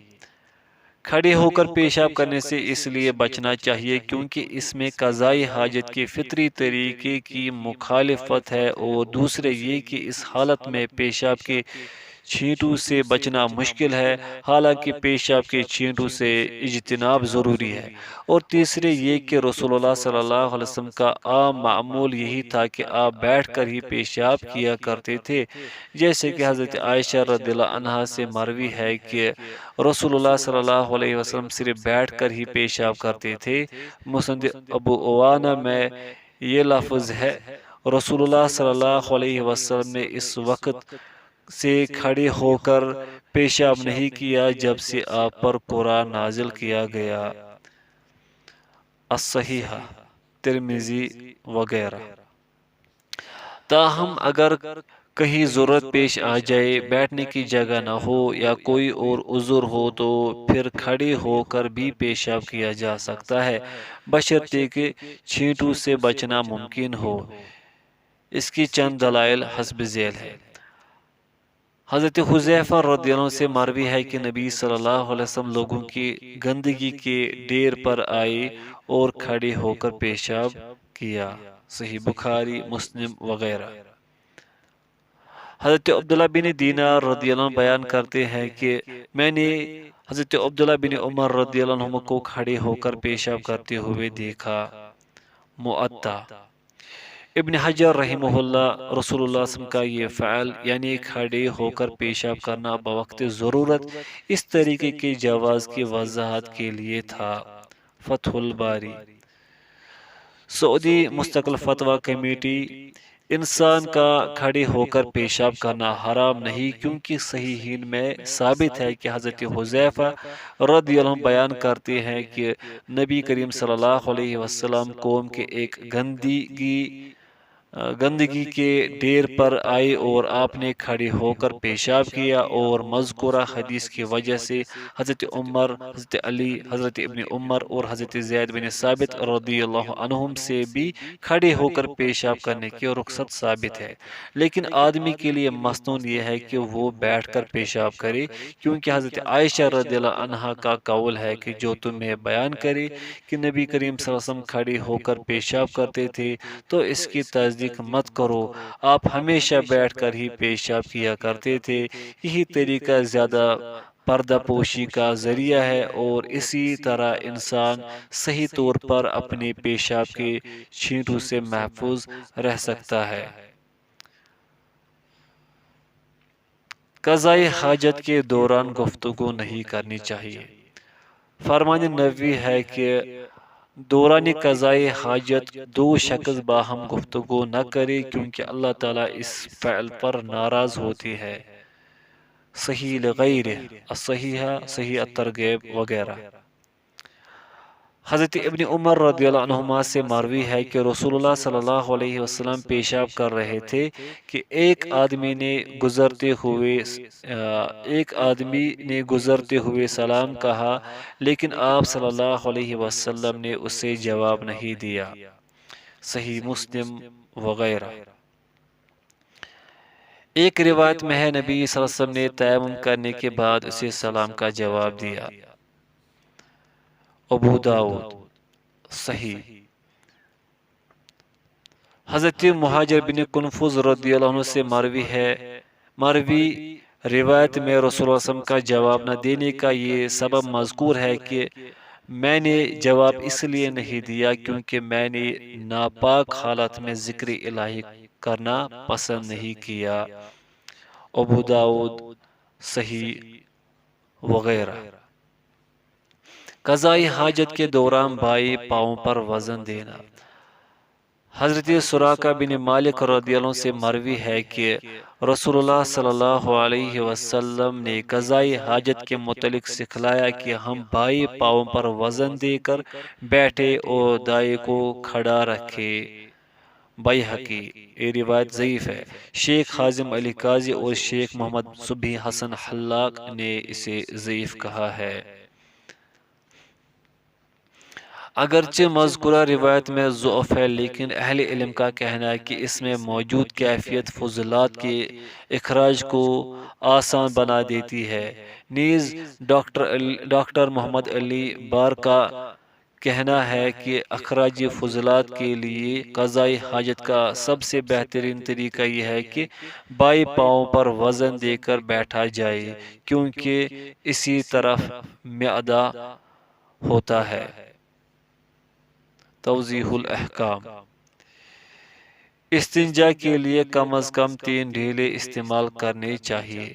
کھڑے ہو کر پیشاب کرنے سے اس لیے بچنا چاہیے کیونکہ اس میں قضائی حاجت کے فطری طریقے کی مخالفت ہے، اور دوسرے یہ کہ اس حالت میں پیشاب کے چھینٹوں سے بچنا مشکل ہے، حالانکہ پیشاب کے چھینٹوں سے اجتناب ضروری ہے، اور تیسرے یہ کہ رسول اللہ صلی اللہ علیہ وسلم کا عام معمول یہی تھا کہ آپ بیٹھ کر ہی پیشاب کیا کرتے تھے، جیسے کہ حضرت عائشہ رضی اللہ عنہا سے مروی ہے کہ رسول اللہ صلی اللہ علیہ وسلم صرف بیٹھ کر ہی پیشاب کرتے تھے۔ مسند ابو عوانہ میں یہ لفظ ہے رسول اللہ صلی اللہ علیہ وسلم نے اس وقت سے کھڑے ہو کر پیشاب نہیں کیا جب سے آپ پر قرآن نازل کیا گیا۔ الصحیحہ، ترمذی وغیرہ۔ تاہم اگر کہیں ضرورت پیش آ جائے، بیٹھنے کی جگہ نہ ہو یا کوئی اور عذر ہو تو پھر کھڑے ہو کر بھی پیشاب کیا جا سکتا ہے، بشرطے کہ چھینٹوں سے بچنا ممکن ہو۔ اس کی چند دلائل حسب ذیل ہے۔ حضرت حذیفہ رضی اللہ عنہ سے مروی ہے کہ نبی صلی اللہ علیہ وسلم لوگوں کی گندگی کے ڈھیر پر آئے اور کھڑے ہو کر پیشاب کیا۔ صحیح بخاری، مسلم وغیرہ۔ حضرت عبداللہ بن دینار رضی اللہ عنہ بیان کرتے ہیں کہ میں نے حضرت عبداللہ بن عمر رضی اللہ عنہ کو کھڑے ہو کر پیشاب کرتے ہوئے دیکھا۔ معطا۔ ابن حجر رحمہ اللہ رسول اللہ صلی اللہ علیہ وسلم کا یہ فعل یعنی کھڑے ہو کر پیشاب کرنا بوقت ضرورت اس طریقے کے جواز کی وضاحت کے لیے تھا۔ فتح الباری۔ سعودی مستقل فتویٰ کمیٹی۔ انسان کا کھڑے ہو کر پیشاب کرنا حرام نہیں، کیونکہ صحیحین میں ثابت ہے کہ حضرت حذیفہ رضی اللہ عنہ بیان کرتے ہیں کہ نبی کریم صلی اللہ علیہ وسلم قوم کے ایک گندگی کے ڈھیر پر آئے اور آپ نے کھڑے ہو کر پیشاب کیا، اور مذکورہ حدیث کی وجہ سے حضرت عمر، حضرت علی، حضرت ابن عمر اور حضرت زید بن ثابت رضی اللہ عنہم سے بھی کھڑے ہو کر پیشاب کرنے کی رخصت ثابت ہے، لیکن آدمی کے لیے مصنون یہ ہے کہ وہ بیٹھ کر پیشاب کرے، کیونکہ حضرت عائشہ رضی اللہ عنہا کا قول ہے کہ جو تمہیں بیان کرے کہ نبی کریم صلی اللہ علیہ وسلم کھڑے ہو کر پیشاب کرتے تھے تو اس کی تصدیق مت کرو، آپ ہمیشہ بیٹھ کر ہی پیشاب کیا کرتے تھے، یہی طریقہ زیادہ پردہ پوشی کا ذریعہ ہے، اور اسی طرح انسان صحیح طور پر اپنے پیشاب کے چھینٹوں سے محفوظ رہ سکتا ہے۔ قضائے حاجت کے دوران گفتگو نہیں کرنی چاہیے۔ فرمان نبوی ہے کہ دوران قضائے حاجت دو شخص باہم گفتگو نہ کرے کیونکہ اللہ تعالیٰ اس فعل پر ناراض ہوتی ہے۔ صحیح لغیر الصحیحہ صحیح الترغیب وغیرہ۔ حضرت ابن عمر رضی اللہ عنہما سے مروی ہے کہ رسول اللہ صلی اللہ علیہ وسلم پیشاب کر رہے تھے کہ ایک آدمی نے گزرتے ہوئے سلام کہا، لیکن آپ صلی اللہ علیہ وسلم نے اسے جواب نہیں دیا۔ صحیح مسلم وغیرہ۔ ایک روایت میں ہے نبی صلی اللہ علیہ وسلم نے تیمم کرنے کے بعد اسے سلام کا جواب دیا۔ ابو داؤد صحیح۔ حضرت مہاجر بن کنفذ رضی اللہ عنہ سے مروی روایت میں رسول اللہ صلی اللہ علیہ وسلم کا جواب نہ دینے کا یہ سبب مذکور ہے کہ میں نے جواب اس لیے نہیں دیا کیونکہ میں نے ناپاک حالت میں ذکر الہی کرنا پسند نہیں کیا۔ ابو داؤد صحیح وغیرہ۔ قضائی حاجت کے دوران بائیں پاؤں پر وزن دینا۔ حضرت سراقہ بن مالک رضی اللہ عنہ سے مروی ہے کہ رسول اللہ صلی اللہ علیہ وسلم نے قضائی حاجت کے متعلق سکھلایا کہ ہم بائیں پاؤں پر وزن دے کر بیٹھے اور دائیں کو کھڑا رکھے۔ بیہقی۔ یہ روایت ضعیف ہے۔ شیخ حازم علی قاضی اور شیخ محمد صبحی حسن حلاق نے اسے ضعیف کہا ہے۔ اگرچہ مذکورہ روایت میں ضعف ہے لیکن اہل علم کا کہنا ہے کہ اس میں موجود کیفیت فضلات کے اخراج کو آسان بنا دیتی ہے۔ نیز ڈاکٹر محمد علی بار کا کہنا ہے کہ اخراج فضلات کے لیے قضائی حاجت کا سب سے بہترین طریقہ یہ ہے کہ بائیں پاؤں پر وزن دے کر بیٹھا جائے کیونکہ اسی طرف معدہ ہوتا ہے۔ توضیح الاحکام۔ استنجا کے لیے کم از کم 3 ڈھیلے استعمال کرنے چاہیے۔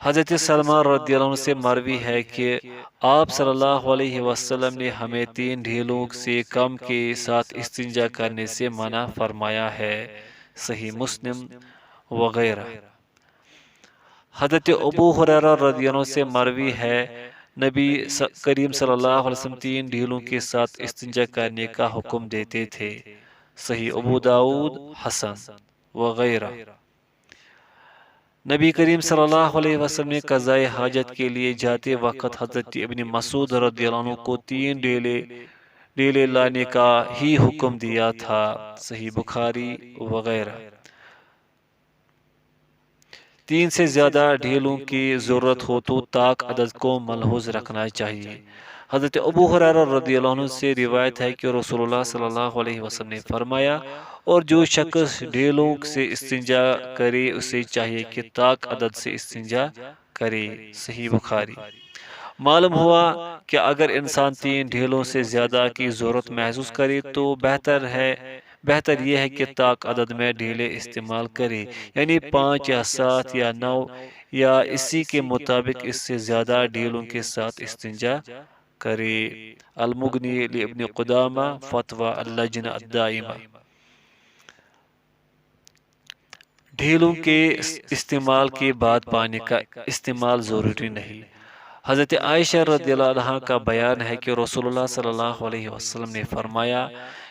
حضرت سلمان رضی اللہ عنہ سے مروی ہے کہ آپ صلی اللہ علیہ وسلم نے ہمیں 3 ڈھیلوں سے کم کے ساتھ استنجا کرنے سے منع فرمایا ہے۔ صحیح مسلم وغیرہ۔ حضرت ابو ہریرہ رضی اللہ عنہ سے مروی ہے نبی کریم صلی اللہ علیہ وسلم 3 ڈھیلوں کے ساتھ استنجا کرنے کا حکم دیتے تھے۔ صحیح ابو داؤد حسن وغیرہ۔ نبی کریم صلی اللہ علیہ وسلم نے قضائے حاجت کے لیے جاتے وقت حضرت ابن مسعود رضی اللہ عنہ کو 3 ڈھیلے لانے کا ہی حکم دیا تھا۔ صحیح بخاری وغیرہ۔ 3 سے زیادہ ڈھیلوں کی ضرورت ہو تو طاق عدد کو ملحوظ رکھنا چاہیے۔ حضرت ابو ہریرہ رضی اللہ عنہ سے روایت ہے کہ رسول اللہ صلی اللہ علیہ وسلم نے فرمایا، اور جو شخص ڈھیلوں سے استنجا کرے اسے چاہیے کہ طاق عدد سے استنجا کرے۔ صحیح بخاری۔ معلوم ہوا کہ اگر انسان 3 ڈھیلوں سے زیادہ کی ضرورت محسوس کرے تو بہتر یہ ہے کہ طاق عدد میں ڈھیلے استعمال کرے، یعنی 5 یا 7 یا 9 یا اسی کے مطابق اس سے زیادہ ڈھیلوں کے ساتھ استنجا کرے۔ المغنی لابن قدامہ فتویٰ اللجنہ الدائمہ۔ ڈھیلوں کے استعمال کے بعد پانی کا استعمال ضروری نہیں۔ حضرت عائشہ رضی اللہ عنہا کا بیان ہے کہ رسول اللہ صلی اللہ علیہ وسلم نے فرمایا،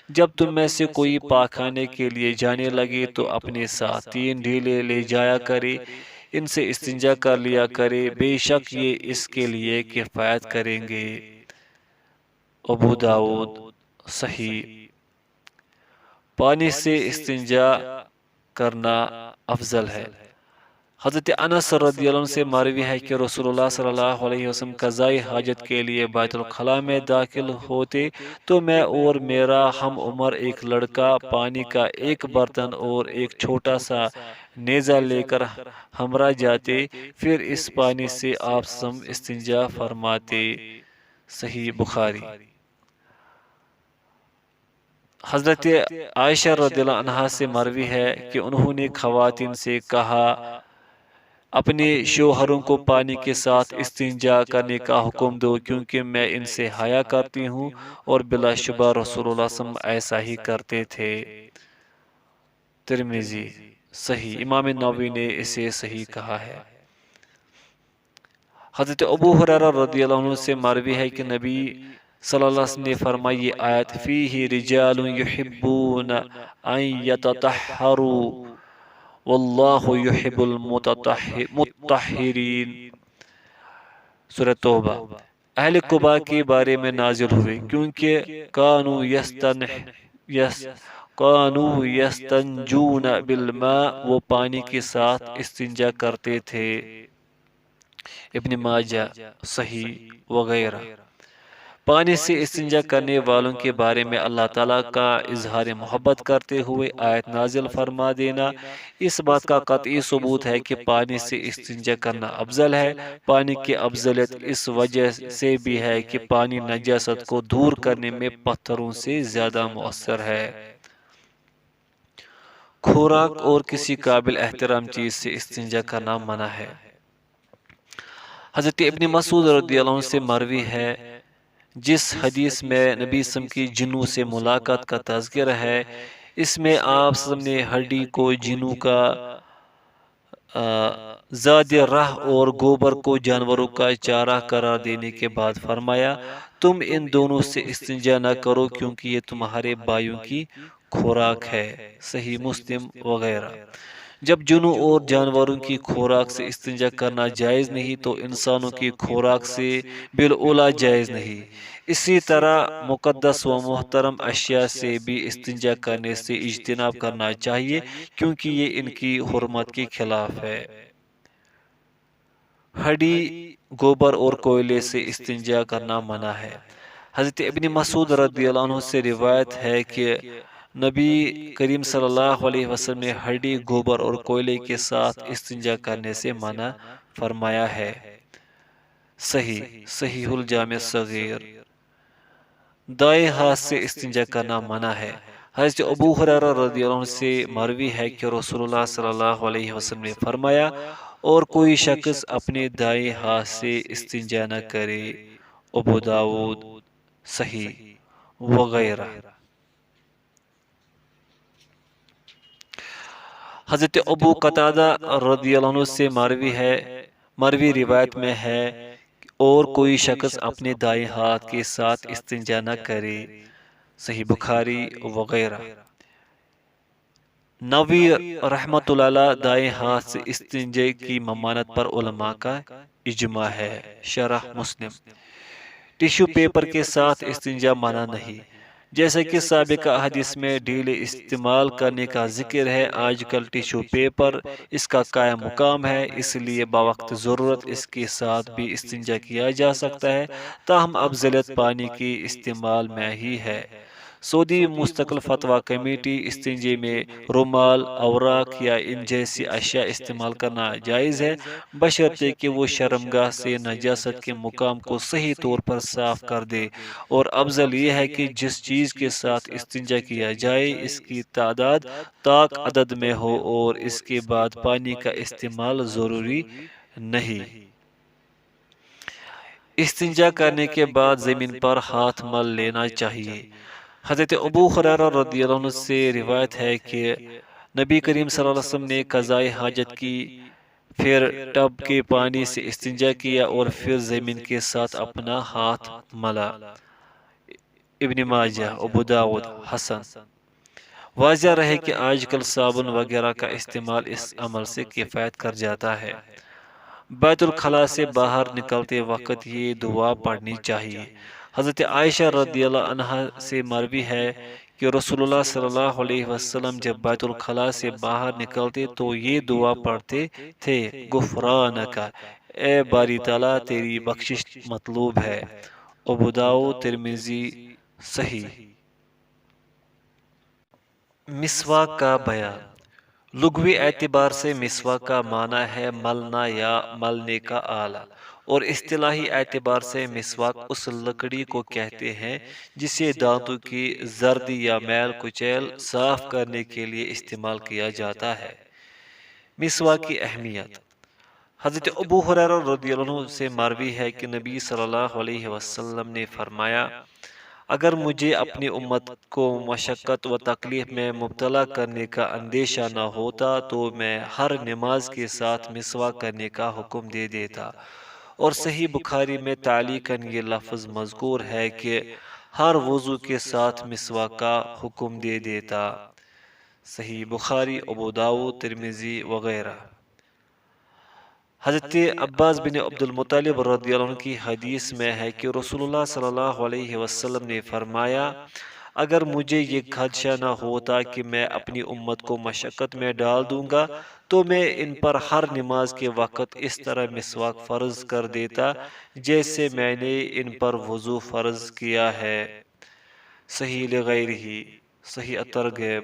جب تم میں سے کوئی پاخانے کے لیے جانے لگے تو اپنے ساتھ 3 ڈھیلے لے جایا کرے، ان سے استنجا کر لیا کرے، بے شک یہ اس کے لیے کفایت کریں گے۔ ابو داؤد صحیح۔ پانی سے استنجا کرنا افضل ہے۔ حضرت انس رضی اللہ عنہ سے مروی ہے کہ رسول اللہ صلی اللہ علیہ وسلم قضائی حاجت کے لیے بیت الخلاء میں داخل ہوتے تو میں اور میرا ہم عمر ایک لڑکا پانی کا ایک برتن اور ایک چھوٹا سا نیزہ لے کر ہمراہ جاتے، پھر اس پانی سے آپ استنجا فرماتے۔ صحیح بخاری۔ حضرت عائشہ رضی اللہ عنہا سے مروی ہے کہ انہوں نے خواتین سے کہا، اپنے شوہروں کو پانی کے ساتھ استنجا کرنے کا حکم دو کیونکہ میں ان سے حیا کرتی ہوں اور بلا شبہ رسول اللہ صلی اللہ علیہ وسلم ایسا ہی کرتے تھے۔ ترمذی صحیح، امام نووی نے اسے صحیح کہا ہے۔ حضرت ابو ہریرہ رضی اللہ عنہ سے مروی ہے کہ نبی صلی اللہ علیہ وسلم نے فرمایا یہ آیت فیہ رجال یحبون ان یتطہروا واللہ یحب المطہرین، سورۃ توبہ، اہل قباء کے بارے میں نازل ہوئے کیونکہ کانوا یستنجون بالماء، وہ پانی کے ساتھ استنجا کرتے تھے۔ ابن ماجہ صحیح وغیرہ۔ پانی سے استنجا کرنے والوں کے بارے میں اللہ تعالیٰ کا اظہار محبت کرتے ہوئے آیت نازل فرما دینا اس بات کا قطعی ثبوت ہے کہ پانی سے استنجا کرنا افضل ہے۔ پانی کی افضلیت اس وجہ سے بھی ہے کہ پانی نجاست کو دور کرنے میں پتھروں سے زیادہ مؤثر ہے۔ خوراک اور کسی قابل احترام چیز سے استنجا کرنا منع ہے۔ حضرت ابن مسعود رضی اللہ عنہ سے مروی ہے جس حدیث میں نبی صلی اللہ علیہ وسلم کی جنوں سے ملاقات کا تذکرہ ہے، اس میں آپ صلی اللہ علیہ وسلم نے ہڈی کو جنوں کا زاد راہ اور گوبر کو جانوروں کا چارہ قرار دینے کے بعد فرمایا تم ان دونوں سے استنجا نہ کرو کیونکہ یہ تمہارے بھائیوں کی خوراک ہے، صحیح مسلم وغیرہ۔ جب جنوں اور جانوروں کی خوراک سے استنجا کرنا جائز نہیں تو انسانوں کی خوراک سے بالاولیٰ جائز نہیں۔ اسی طرح مقدس و محترم اشیاء سے بھی استنجا کرنے سے اجتناب کرنا چاہیے کیونکہ یہ ان کی حرمت کے خلاف ہے۔ ہڈی، گوبر اور کوئلے سے استنجا کرنا منع ہے۔ حضرت ابن مسعود رضی اللہ عنہ سے روایت ہے کہ نبی کریم صلی اللہ علیہ وسلم نے ہڈی، گوبر اور کوئلے کے ساتھ استنجا کرنے سے منع فرمایا ہے۔ صحیح الجامع صغیر۔ دائیں ہاتھ سے استنجا کرنا منع ہے۔ حضرت ابو ہریرہ رضی اللہ عنہ سے مروی ہے کہ رسول اللہ صلی اللہ علیہ وسلم نے فرمایا اور کوئی شخص اپنے دائیں ہاتھ سے استنجا نہ کرے، ابو داؤد صحیح وغیرہ۔ حضرت ابو قتادہ رضی اللہ عنہ سے مروی روایت میں ہے اور کوئی شخص اپنے دائیں ہاتھ کے ساتھ استنجا نہ کرے، صحیح بخاری وغیرہ۔ نووی رحمۃ اللہ علیہ دائیں ہاتھ سے استنجا کی ممانعت پر علماء کا اجماع ہے، شرح مسلم۔ ٹیشو پیپر کے ساتھ استنجا منع نہیں، جیسا کہ سابقہ حدیث میں ڈھیلے استعمال کرنے کا ذکر ہے۔ آج کل ٹیشو پیپر اس کا قائم مقام ہے، اس لیے بوقت ضرورت اس کے ساتھ بھی استنجا کیا جا سکتا ہے، تاہم افضلیت پانی کے استعمال میں ہی ہے۔ سعودی مستقل فتویٰ کمیٹی استنجے میں رومال، اوراق یا ان جیسی اشیاء استعمال کرنا جائز ہے بشرطے کہ وہ شرمگاہ سے نجاست کے مقام کو صحیح طور پر صاف کر دے، اور افضل یہ ہے کہ جس چیز کے ساتھ استنجا کیا جائے اس کی تعداد طاق عدد میں ہو اور اس کے بعد پانی کا استعمال ضروری نہیں۔ استنجا کرنے کے بعد زمین پر ہاتھ مل لینا چاہیے۔ حضرت ابو ہریرہ رضی اللہ عنہ سے روایت ہے کہ نبی کریم صلی اللہ علیہ وسلم نے قضائے حاجت کی، پھر ٹب کے پانی سے استنجا کیا اور پھر زمین کے ساتھ اپنا ہاتھ ملا، ابن ماجہ، ابو داؤد حسن۔ واضح رہے کہ آج کل صابن وغیرہ کا استعمال اس عمل سے کفایت کر جاتا ہے۔ بیت الخلاء سے باہر نکلتے وقت یہ دعا پڑھنی چاہیے۔ حضرت عائشہ رضی اللہ عنہا سے مروی ہے کہ رسول اللہ صلی اللہ علیہ وسلم جب بیت الخلاء سے باہر نکلتے تو یہ دعا پڑھتے تھے، غفرانک، اے باری تعالیٰ تیری بخشش مطلوب ہے، ابو داؤد، ترمذی صحیح۔ مسواک کا بیان۔ لغوی اعتبار سے مسواک کا معنی ہے ملنا یا ملنے کا آلہ، اور اصطلاحی اعتبار سے مسواک اس لکڑی کو کہتے ہیں جسے دانتوں کی زردی یا میل کچیل صاف کرنے کے لیے استعمال کیا جاتا ہے۔ مسواک کی اہمیت۔ حضرت ابو ہریرہ رضی اللہ عنہ سے مروی ہے کہ نبی صلی اللہ علیہ وسلم نے فرمایا، اگر مجھے اپنی امت کو مشقت و تکلیف میں مبتلا کرنے کا اندیشہ نہ ہوتا تو میں ہر نماز کے ساتھ مسواک کرنے کا حکم دے دیتا۔ اور صحیح بخاری میں تعلیقاً یہ لفظ مذکور ہے کہ ہر وضو کے ساتھ مسواک کا حکم دے دیتا۔ صحیح بخاری، ابو داؤد، ترمذی وغیرہ۔ حضرت عباس بن عبد المطلب رضی اللہ عنہ کی حدیث میں ہے کہ رسول اللہ صلی اللہ علیہ وسلم نے فرمایا، اگر مجھے یہ خدشہ نہ ہوتا کہ میں اپنی امت کو مشقت میں ڈال دوں گا تو میں ان پر ہر نماز کے وقت اس طرح مسواک فرض کر دیتا جیسے میں نے ان پر وضو فرض کیا ہے۔ صحیح لغیرہ، صحیح الترغیب۔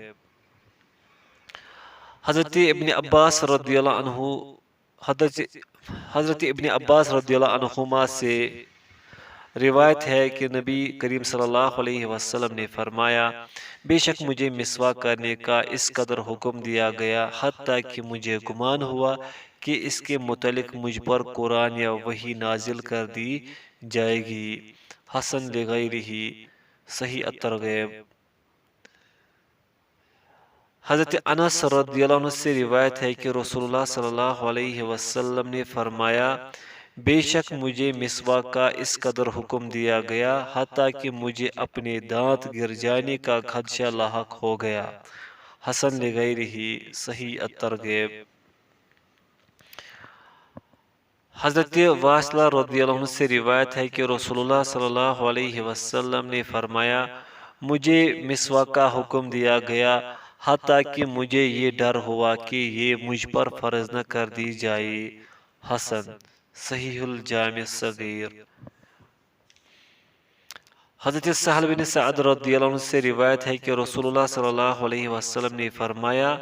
حضرت ابن عباس رضی اللہ عنہ حضرت ابن عباس رضی اللہ عنہما سے روایت ہے کہ نبی کریم صلی اللہ علیہ وسلم نے فرمایا، بے شک مجھے مسواک کرنے کا اس قدر حکم دیا گیا حتیٰ کہ مجھے گمان ہوا کہ اس کے متعلق مجھ پر قرآن یا وحی نازل کر دی جائے گی۔ حسن لغیرہ، صحیح الترغیب۔ حضرت انس رضی اللہ عنہ سے روایت ہے کہ رسول اللہ صلی اللہ علیہ وسلم نے فرمایا، بے شک مجھے مسواک کا اس قدر حکم دیا گیا حتیٰ کہ مجھے اپنے دانت گر جانے کا خدشہ لاحق ہو گیا۔ حسن لغیرہ، صحیح الترغیب۔ حضرت واصلہ رضی اللہ عنہ سے روایت ہے کہ رسول اللہ صلی اللہ علیہ وسلم نے فرمایا، مجھے مسواک کا حکم دیا گیا حتیٰ کہ مجھے یہ ڈر ہوا کہ یہ مجھ پر فرض نہ کر دی جائے۔ حسن، صحیح الجامع الصغیر۔ حضرت سہل بن سعد رضی اللہ عنہ سے روایت ہے کہ رسول اللہ صلی اللہ علیہ وسلم نے فرمایا،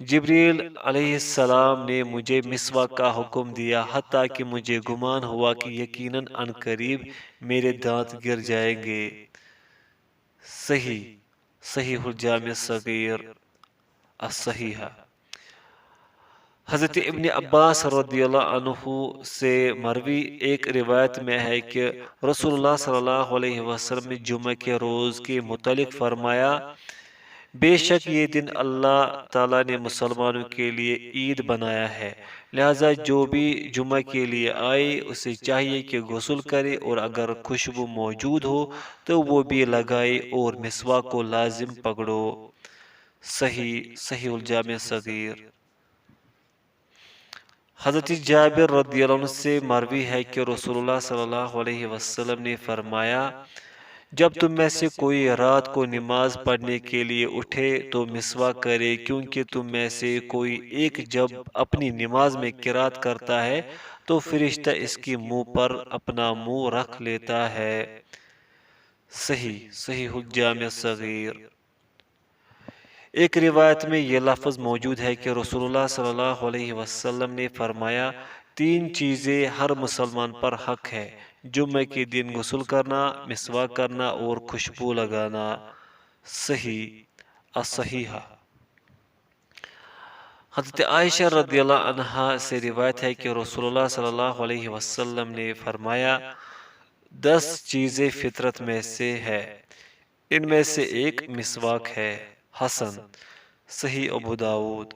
جبریل علیہ السلام نے مجھے مسواک کا حکم دیا حتیٰ کہ مجھے گمان ہوا کہ یقیناً ان قریب میرے دانت گر جائیں گے۔ صحیح الجامع الصغیر الصحیحہ۔ حضرت ابن عباس رضی اللہ عنہ سے مروی ایک روایت میں ہے کہ رسول اللہ صلی اللہ علیہ وسلم نے جمعہ کے روز کے متعلق فرمایا، بے شک یہ دن اللہ تعالیٰ نے مسلمانوں کے لیے عید بنایا ہے، لہذا جو بھی جمعہ کے لیے آئے اسے چاہیے کہ غسل کرے اور اگر خوشبو موجود ہو تو وہ بھی لگائے اور مسواک کو لازم پکڑو۔ صحیح الجامع الصغیر۔ حضرت جابر رضی اللہ عنہ سے مروی ہے کہ رسول اللہ صلی اللہ علیہ وسلم نے فرمایا، جب تم میں سے کوئی رات کو نماز پڑھنے کے لیے اٹھے تو مسواک کرے، کیونکہ تم میں سے کوئی ایک جب اپنی نماز میں قرات کرتا ہے تو فرشتہ اس کے منہ پر اپنا منہ رکھ لیتا ہے۔ صحیح الجامع الصغیر۔ ایک روایت میں یہ لفظ موجود ہے کہ رسول اللہ صلی اللہ علیہ وسلم نے فرمایا، تین چیزیں ہر مسلمان پر حق ہے، جمعہ کے دن غسل کرنا، مسواک کرنا اور خوشبو لگانا۔ صحیح الصحیحہ۔ حضرت عائشہ رضی اللہ عنہا سے روایت ہے کہ رسول اللہ صلی اللہ علیہ وسلم نے فرمایا، 10 چیزیں فطرت میں سے ہے، ان میں سے ایک مسواک ہے۔ حسن، صحیح ابو داؤد۔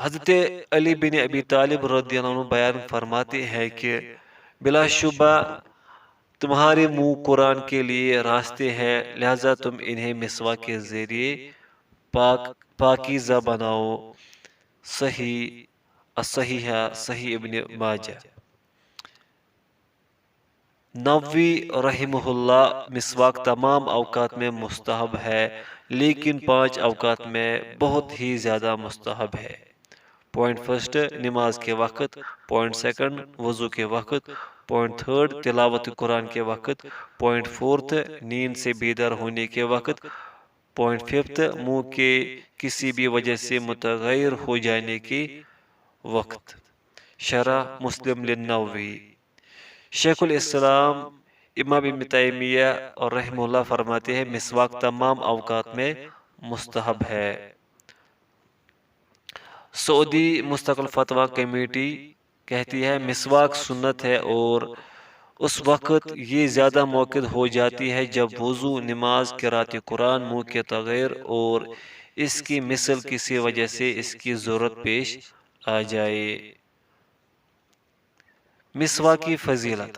حضرت علی بن ابی طالب رضی اللہ عنہ بیان فرماتے ہیں کہ بلا شبہ تمہارے منہ قرآن کے لیے راستے ہیں، لہذا تم انہیں مسواک کے ذریعے پاکیزہ بناؤ۔ صحیح الصحیحہ، صحیح ابن ماجہ۔ نووی رحمہ اللہ، مسواک تمام اوقات میں مستحب ہے لیکن 5 اوقات میں بہت ہی زیادہ مستحب ہے۔ پوائنٹ فرسٹ، نماز کے وقت۔ پوائنٹ سیکنڈ، وضو کے وقت۔ پوائنٹ تھرڈ، تلاوت قرآن کے وقت۔ پوائنٹ فورتھ، نیند سے بیدار ہونے کے وقت۔ پوائنٹ ففتھ، منہ کے کسی بھی وجہ سے متغیر ہو جانے کے وقت۔ شرح مسلم للنووی۔ شیخ الاسلام امام ابن تیمیہ اور رحمہ اللہ فرماتے ہیں، مسواک تمام اوقات میں مستحب ہے۔ سعودی مستقل فتویٰ کمیٹی کہتی ہے مسواک سنت ہے، اور اس وقت یہ زیادہ موقع ہو جاتی ہے جب وضو، نماز، قرأت قرآن، منہ کے تغیر اور اس کی مثل کسی وجہ سے اس کی ضرورت پیش آ جائے۔ مسواک کی فضیلت۔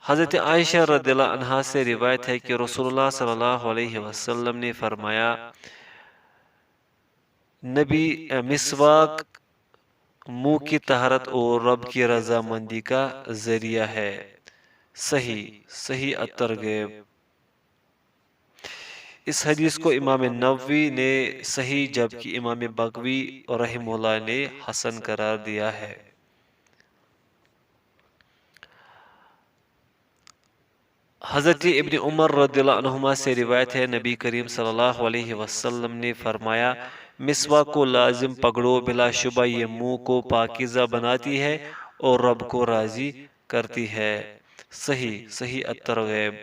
حضرت عائشہ رضی اللہ عنہا سے روایت ہے کہ رسول اللہ صلی اللہ علیہ وسلم نے فرمایا، مسواک منہ کی طہارت اور رب کی رضامندی کا ذریعہ ہے۔ صحیح الترغیب۔ اس حدیث کو امام نووی نے صحیح جبکہ امام بغوی رحمہ اللہ نے حسن قرار دیا ہے۔ حضرت ابن عمر رضی اللہ عنہما سے روایت ہے، نبی کریم صلی اللہ علیہ وسلم نے فرمایا، مسواک کو لازم پکڑو، بلا شبہ یہ منہ کو پاکیزہ بناتی ہے اور رب کو راضی کرتی ہے۔ صحیح الترغیب۔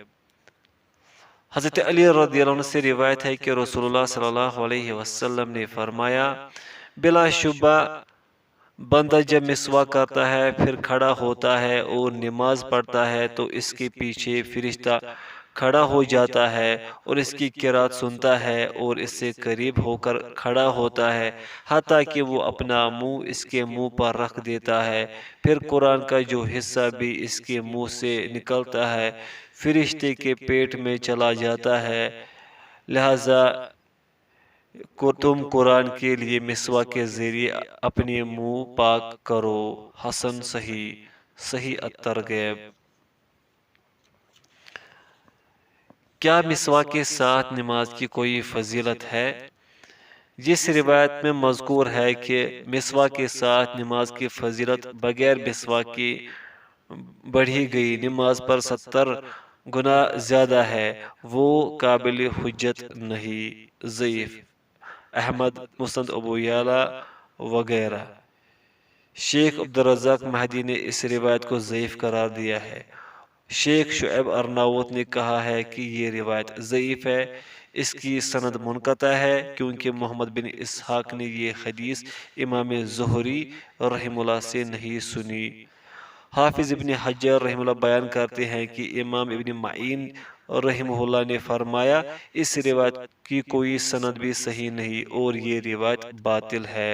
حضرت علی رضی اللہ عنہ سے روایت ہے کہ رسول اللہ صلی اللہ علیہ وسلم نے فرمایا، بلا شبہ بندہ جب مسواک کرتا ہے، پھر کھڑا ہوتا ہے اور نماز پڑھتا ہے تو اس کے پیچھے فرشتہ کھڑا ہو جاتا ہے اور اس کی قرات سنتا ہے اور اس سے قریب ہو کر کھڑا ہوتا ہے، حتیٰ کہ وہ اپنا منہ اس کے منہ پر رکھ دیتا ہے، پھر قرآن کا جو حصہ بھی اس کے منہ سے نکلتا ہے فرشتے کے پیٹ میں چلا جاتا ہے، لہذا تم قرآن کے لیے مسواک کے ذریعے اپنے منہ پاک کرو۔ حسن صحیح الترغیب۔ کیا مسواک کے ساتھ نماز کی کوئی فضیلت ہے؟ جس روایت میں مذکور ہے کہ مسواک کے ساتھ نماز کی فضیلت بغیر مسواک کی بڑھی گئی نماز پر 70 گنا زیادہ ہے، وہ قابل حجت نہیں۔ ضعیف۔ احمد، مسند ابو یعلا وغیرہ۔ شیخ عبدالرزاق مہدی نے اس روایت کو ضعیف قرار دیا ہے۔ شیخ شعیب ارناؤت نے کہا ہے کہ یہ روایت ضعیف ہے، اس کی سند منقطع ہے، کیونکہ محمد بن اسحاق نے یہ حدیث امام زہری رحمہ اللہ سے نہیں سنی۔ حافظ ابن حجر رحمہ اللہ بیان کرتے ہیں کہ امام ابن معین رحمہ اللہ نے فرمایا، اس روایت کی کوئی سند بھی صحیح نہیں اور یہ روایت باطل ہے۔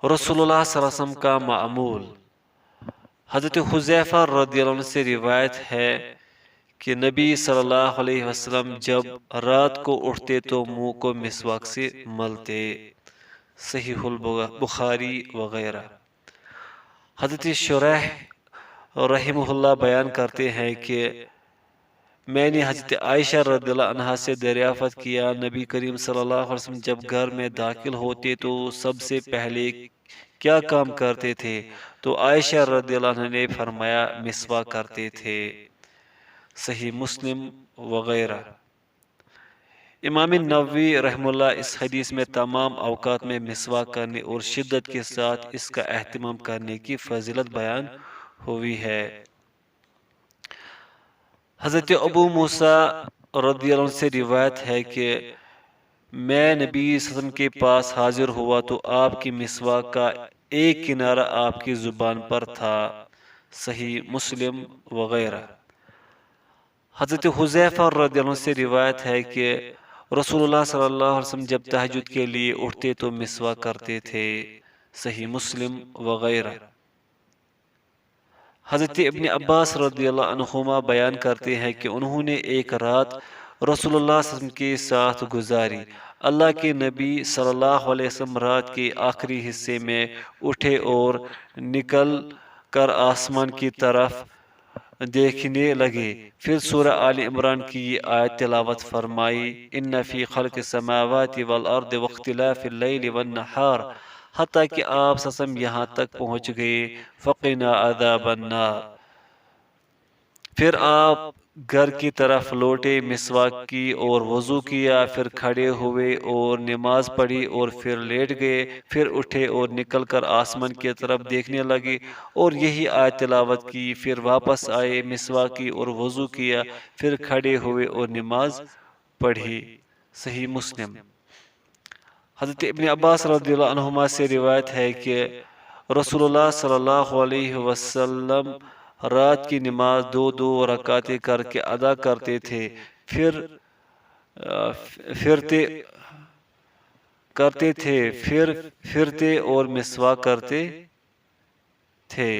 رسول اللہ صلی اللہ علیہ وسلم کا معمول۔ حضرت حذیفہ رضی اللہ عنہ سے روایت ہے کہ نبی صلی اللہ علیہ وسلم جب رات کو اٹھتے تو منہ کو مسواک سے ملتے۔ صحیح البخاری وغیرہ۔ حضرت شریح رحمہ اللہ بیان کرتے ہیں کہ میں نے حضرت عائشہ رضی اللہ عنہا سے دریافت کیا، نبی کریم صلی اللہ علیہ وسلم جب گھر میں داخل ہوتے تو سب سے پہلے کیا کام کرتے تھے؟ تو عائشہ رضی اللہ عنہ نے فرمایا، مسواک کرتے تھے۔ صحیح مسلم وغیرہ۔ امام نووی رحمہ اللہ اس حدیث میں تمام اوقات میں مسواک کرنے اور شدت کے ساتھ اس کا اہتمام کرنے کی فضیلت بیان ہوئی ہے۔ حضرت ابو موسیٰ رضی اللہ عنہ سے روایت ہے کہ میں نبی صلی اللہ علیہ وسلم کے پاس حاضر ہوا تو آپ کی مسواک کا ایک کنارہ آپ کی زبان پر تھا۔ صحیح مسلم وغیرہ۔ حضرت حذیفہ رضی اللہ عنہ سے روایت ہے کہ رسول اللہ صلی اللہ علیہ وسلم جب تہجد کے لیے اٹھتے تو مسواک کرتے تھے۔ صحیح مسلم وغیرہ۔ حضرت ابن عباس رضی اللہ عنہما بیان کرتے ہیں کہ انہوں نے ایک رات رسول اللہ صلی اللہ علیہ وسلم کے ساتھ گزاری۔ اللہ کے نبی صلی اللہ علیہ وسلم رات کے آخری حصے میں اٹھے اور نکل کر آسمان کی طرف دیکھنے لگے، پھر سورہ آل عمران کی یہ آیت تلاوت فرمائی، ان فی خلق السماوات والارض واختلاف اللیل والنہار، حتیٰ کہ آپ صلی اللہ علیہ وسلم یہاں تک پہنچ گئے، فقنا عذاب النار۔ پھر آپ گھر کی طرف لوٹے، مسواک کی اور وضو کیا، پھر کھڑے ہوئے اور نماز پڑھی اور پھر لیٹ گئے، پھر اٹھے اور نکل کر آسمان کی طرف دیکھنے لگے اور یہی آیت تلاوت کی، پھر واپس آئے، مسواک کی اور وضو کیا، پھر کھڑے ہوئے اور نماز پڑھی۔ صحیح مسلم۔ حضرت ابن عباس رضی اللہ عنہما سے روایت ہے کہ رسول اللہ صلی اللہ علیہ وسلم رات کی نماز 2 رکعتیں کر کے ادا کرتے تھے، پھر پھرتے اور مسواک کرتے تھے۔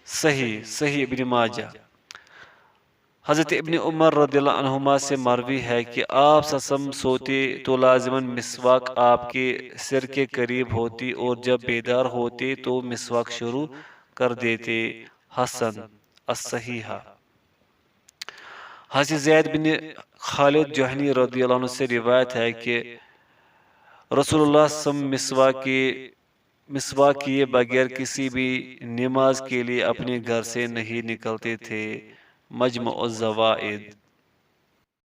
صحیح ابن ماجہ۔ حضرت ابن عمر رضی اللہ عنہما سے مروی ہے کہ آپ سسم سوتے تو لازماً مسواک آپ کے سر کے قریب ہوتی اور جب بیدار ہوتے تو مسواک شروع کر دیتے۔ حسن الصحیحہ۔ حضرت زید بن خالد جہنی رضی اللہ عنہ سے روایت ہے کہ رسول اللہ صلی اللہ علیہ وسلم مسواک کیے بغیر کسی بھی نماز کے لیے اپنے گھر سے نہیں نکلتے تھے۔ مجمع الزوائد۔